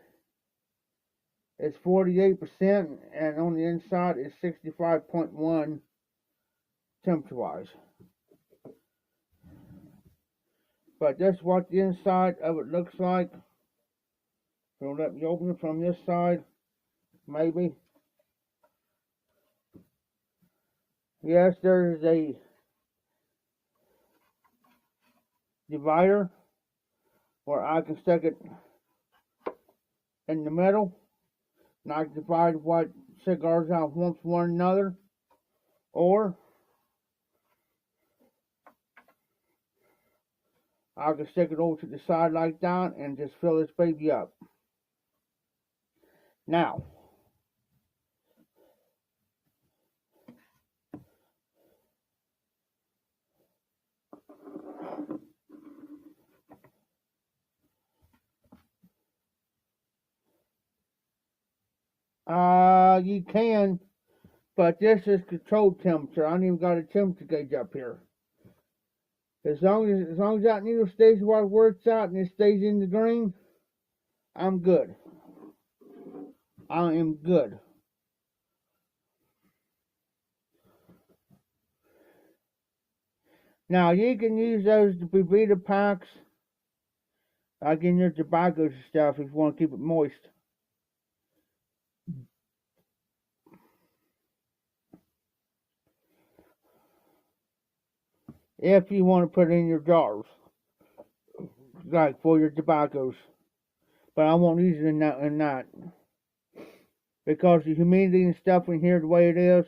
A: it's 48%, and on the inside it's 65.1 temperature wise. But that's what the inside of it looks like. So let me open it from this side, maybe. Yes, there's a divider where I can stick it in the middle, and I can divide what cigars I want from one another, or I can stick it over to the side like that and just fill this baby up. Now, you can, but this is controlled temperature. I don't even got a temperature gauge up here. As long as that needle stays where it's at and it stays in the green, I'm good. I am good. Now you can use those to Bebida packs, like in your tobaccos and stuff, if you want to keep it moist. If you want to put it in your jars, like for your tobaccos, but I won't use it in that because the humidity and stuff in here the way it is,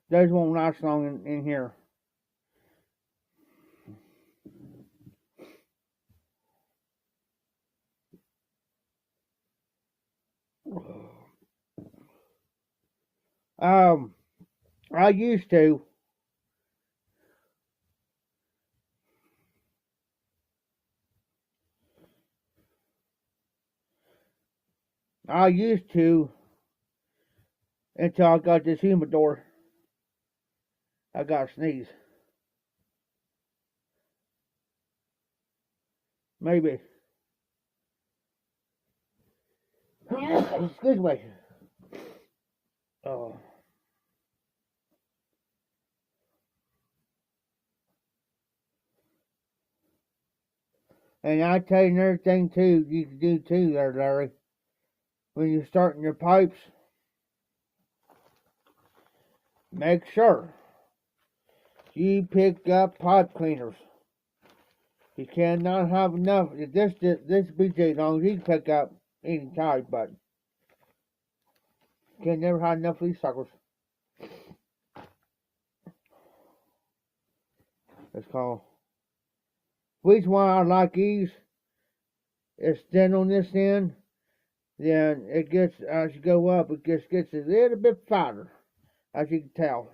A: those won't last long in here. I used to. I used to until I got this humidor. I got to sneeze. Maybe. Excuse me. Oh. And I tell you another thing too, you can do too there, Larry. When you're starting your pipes, make sure you pick up pipe cleaners. You cannot have enough. This BJ long you can pick up any type, but you can never have enough of these suckers. It's called. Which one I like these? It's thin on this end. Then it gets, as you go up, it just gets a little bit fatter, as you can tell.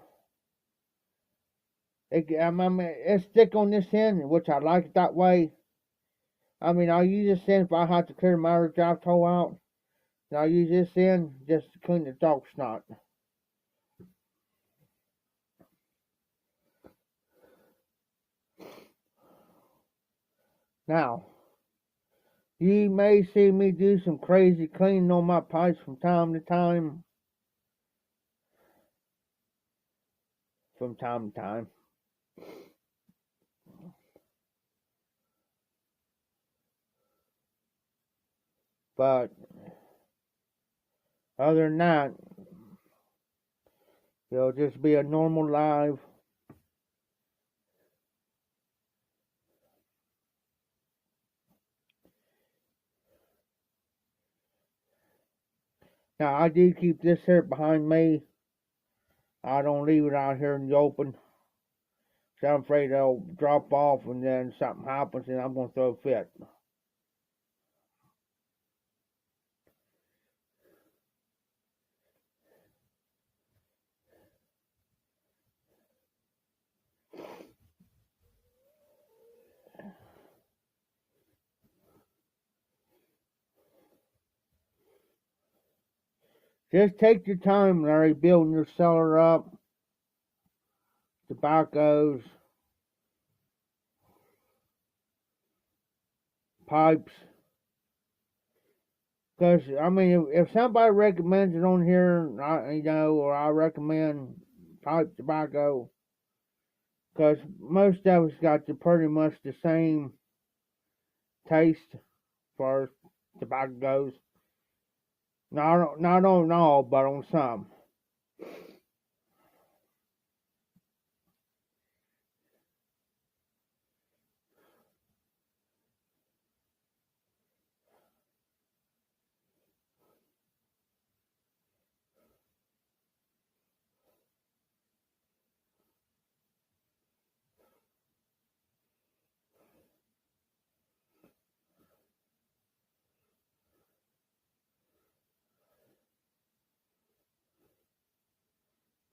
A: It's thick on this end, which I like it that way. I mean, I'll use this end if I have to clear my other drive toe out. And I'll use this end just to clean the dog snot. Now, you may see me do some crazy cleaning on my pipes from time to time. From time to time. But other than that, it'll just be a normal live. Now, I do keep this here behind me. I don't leave it out here in the open. So I'm afraid it'll drop off and then something happens and I'm going to throw a fit. Just take your time, Larry, building your cellar up. Tobaccos, pipes. Because, I mean, if somebody recommends it on here, or I recommend pipe tobacco, because most of us got pretty much the same taste as far as tobacco goes. Not on all, but on some.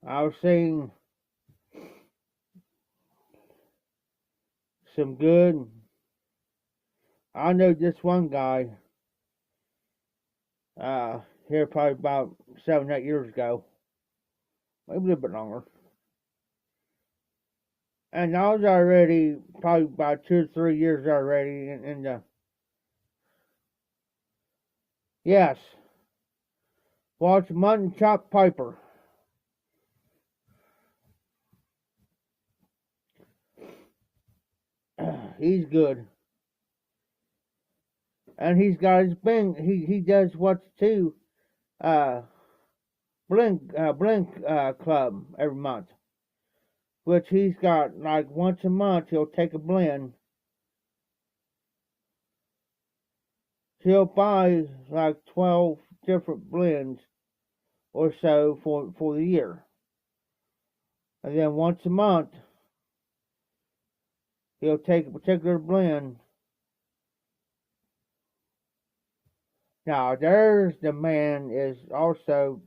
A: I've seen some good. I know this one guy, here probably about 7, 8 years ago, maybe a little bit longer. And I was already probably about 2 or 3 years already in the. Yes, watch Mutton Chop Piper. He's good. And he's got his Bing. He does what's too. Blink Club every month, which he's got like once a month. He'll take a blend. He'll buy like 12 different blends or so for the year, and then once a month he'll take a particular blend. Now there's the man is also,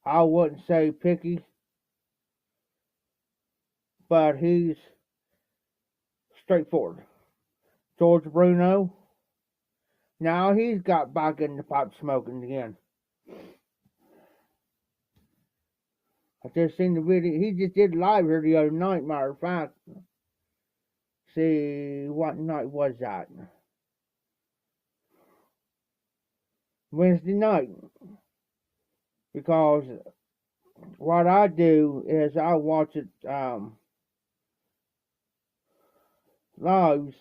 A: I wouldn't say picky, but he's straightforward. George Bruno. Now he's got back in the pipe smoking again. I just seen the video. He just did live here the other night, matter of fact. See, what night was that? Wednesday night. because what I do is I watch it live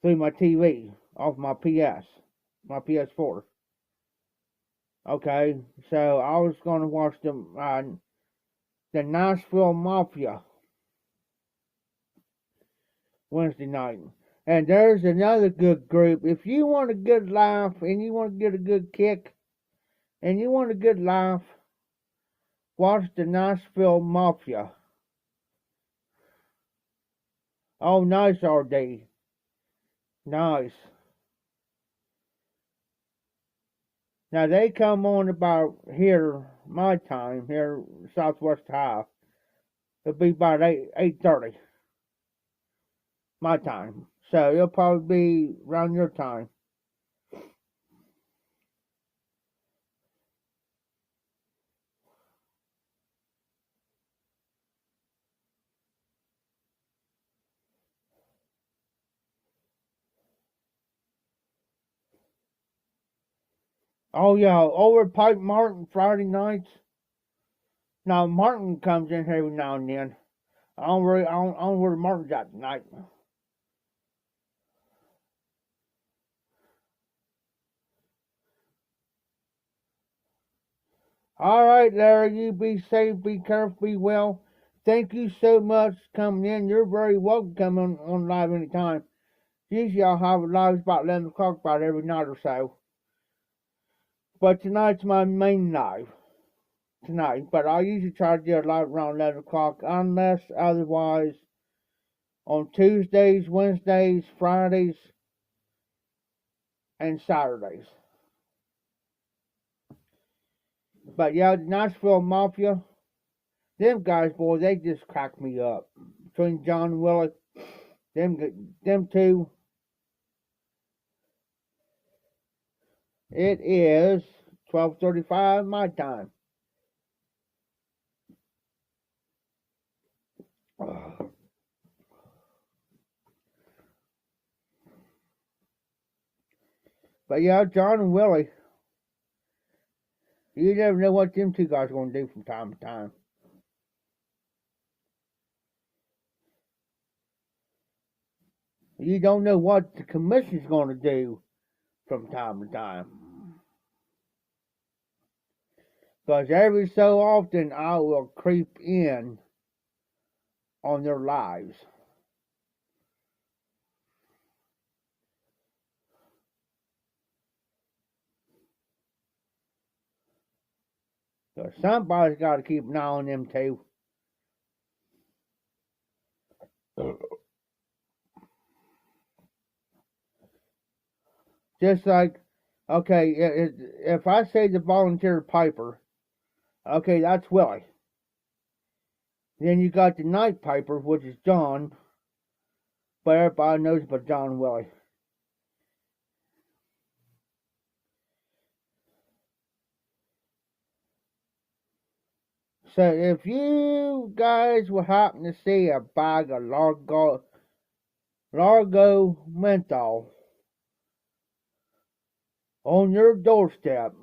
A: through my TV off my PS4. Okay, so I was going to watch the Nashville Mafia Wednesday night. And there's another good group. If you want a good laugh and you want to get a good kick and you want a good laugh, watch the Nashville Mafia. Oh, nice, RD. Nice. Now they come on about here, my time, here, Southwest High. It'll be about 8:30, my time. So it'll probably be around your time. Oh yeah, over at Pipe Martin Friday nights. Now Martin comes in here every now and then. I don't know where Martin's at tonight. All right, Larry, you be safe, be careful, be well. Thank you so much for coming in. You're very welcome coming on live anytime. Usually I'll have lives about 11 o'clock about every night or so. But tonight's my main live. Tonight. But I usually try to do a live around 11 o'clock unless otherwise on Tuesdays, Wednesdays, Fridays, and Saturdays. But yeah, the Nashville Mafia, them guys, boy, they just crack me up. Between John and Willie, them two. It is 12:35 my time. But yeah, John and Willie, you never know what them two guys are going to do from time to time. You don't know what the commission's going to do from time to time. Because every so often I will creep in on their lives. So somebody's got to keep an eye on them too. Just like, okay, if I say the volunteer piper, okay, that's Willie. Then you got the night piper, which is John, but everybody knows about John and Willie. So if you guys will happen to see a bag of Largo menthol on your doorstep,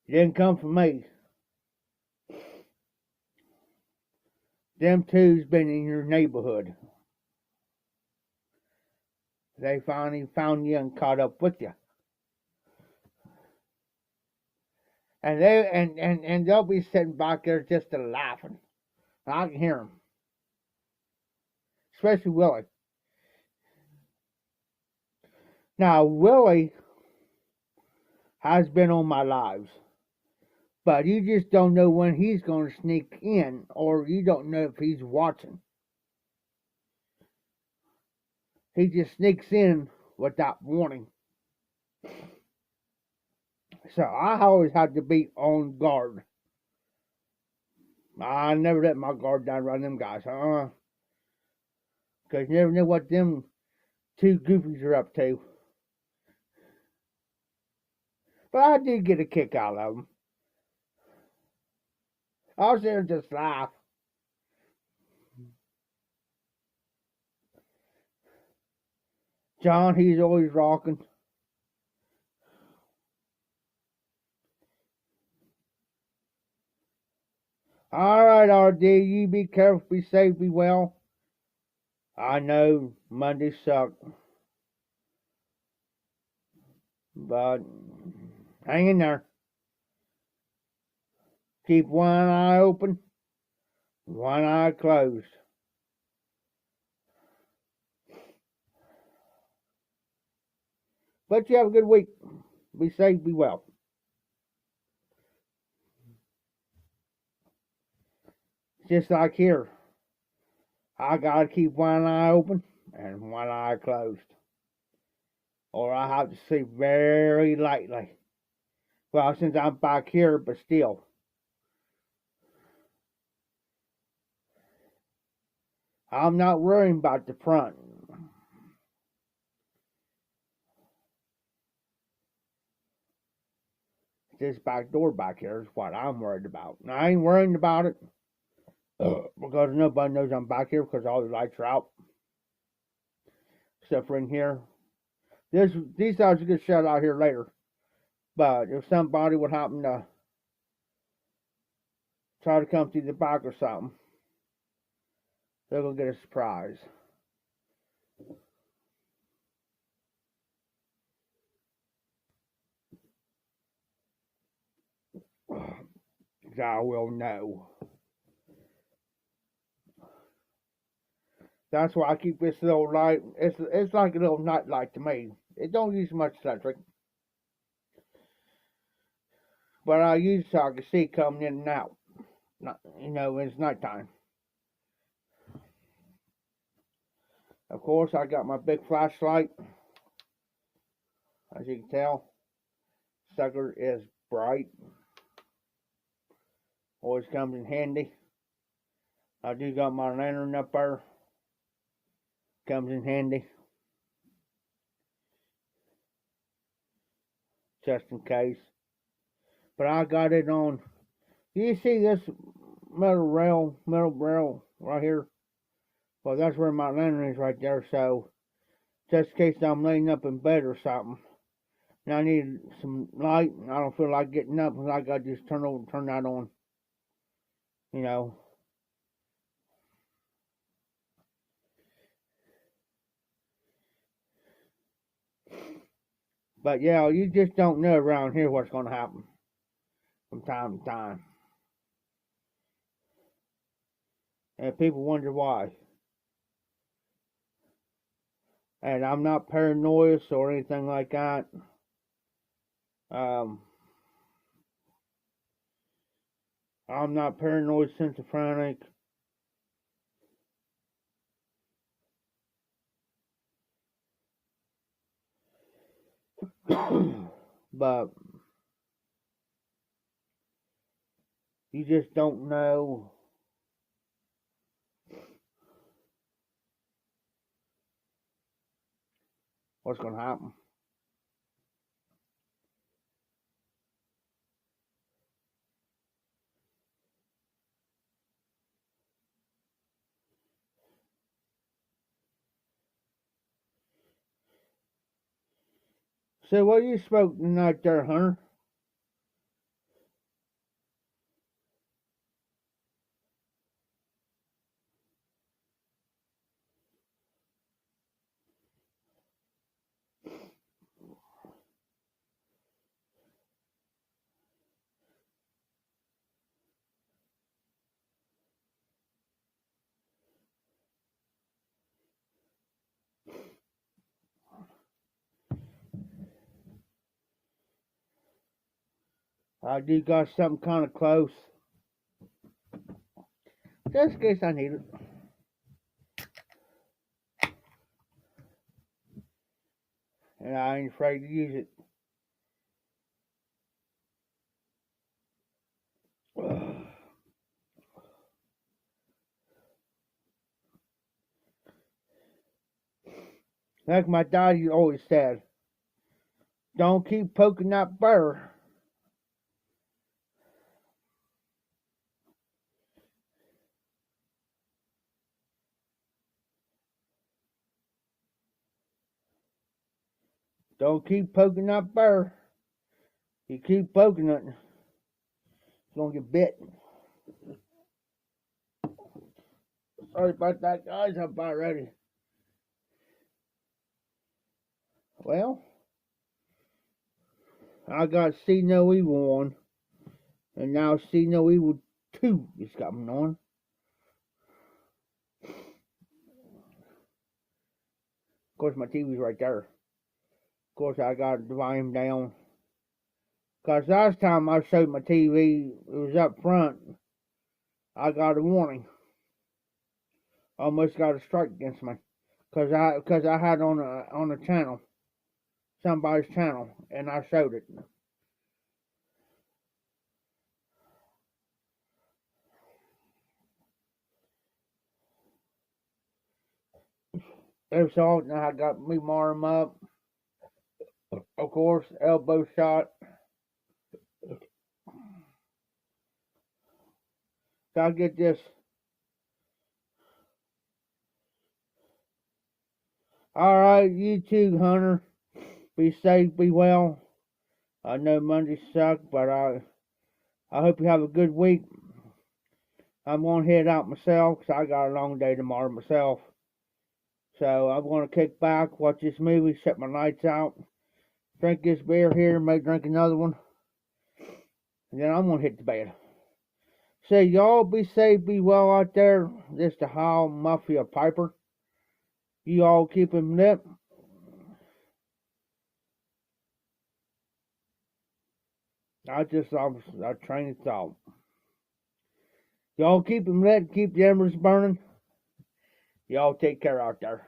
A: it didn't come from me. Them two's been in your neighborhood. They finally found you and caught up with you. And they'll be sitting back there just a laughing. I can hear them. Especially Willie. Now, Willie has been on my lives. But you just don't know when he's going to sneak in, or you don't know if he's watching. He just sneaks in without warning. So I always have to be on guard. I never let my guard down around them guys. Because you never know what them two goofies are up to. But I did get a kick out of them. I was there just laugh. John, he's always rocking. Alright, RD, you be careful, be safe, be well. I know Mondays suck, but hang in there. Keep one eye open, one eye closed. But you have a good week. Be safe, be well. Just like here, I gotta keep one eye open and one eye closed, or I have to sleep very lightly. Well, since I'm back here, but still. I'm not worrying about the front. This back door back here is what I'm worried about. And I ain't worrying about it because nobody knows I'm back here because all the lights are out. Except for in here. These guys will get shut out here later. But if somebody would happen to try to come through the back or something, they're going to get a surprise. I will know. That's why I keep this little light. It's like a little night light to me. It don't use much electric, but I use it so I can see coming in and out. When it's nighttime. Of course, I got my big flashlight. As you can tell, sucker is bright. Always comes in handy. I do got my lantern up there. Comes in handy. Just in case. But I got it on. Do you see this metal rail right here? Well, that's where my lantern is right there. So, just in case I'm laying up in bed or something, and I need some light, and I don't feel like getting up, and I got to just turn that on. You know. But yeah, you just don't know around here what's going to happen from time to time. And people wonder why. And I'm not paranoid or anything like that. I'm not paranoid, schizophrenic. But you just don't know what's going to happen. So what you spoke tonight there, Hunter? I do got something kind of close. Just in case I need it. And I ain't afraid to use it. Like my daddy always said, don't keep poking that bear. Don't keep poking that bear. You keep poking it, it's gonna get bit. Sorry about that, guys. I'm about ready. Well, I got See No Evil 1, and now See No Evil 2 is coming on. Of course, my TV's right there. Of course, I got the volume down. Because last time I showed my TV, it was up front. I got a warning. Almost got a strike against me. Because I had on a channel. Somebody's channel. And I showed it. Every so often I got me marm up. Of course, elbow shot. Gotta get this. Alright, you too, Hunter. Be safe, be well. I know Mondays suck, but I hope you have a good week. I'm going to head out myself because I got a long day tomorrow myself. So I'm going to kick back, watch this movie, shut my lights out, drink this beer here, maybe drink another one. And then I'm going to hit the bed. So y'all be safe, be well out there. This is the Hall Mafia Piper. You all keep him lit. I just lost a train of thought. Y'all keep him lit, keep the embers burning. Y'all take care out there.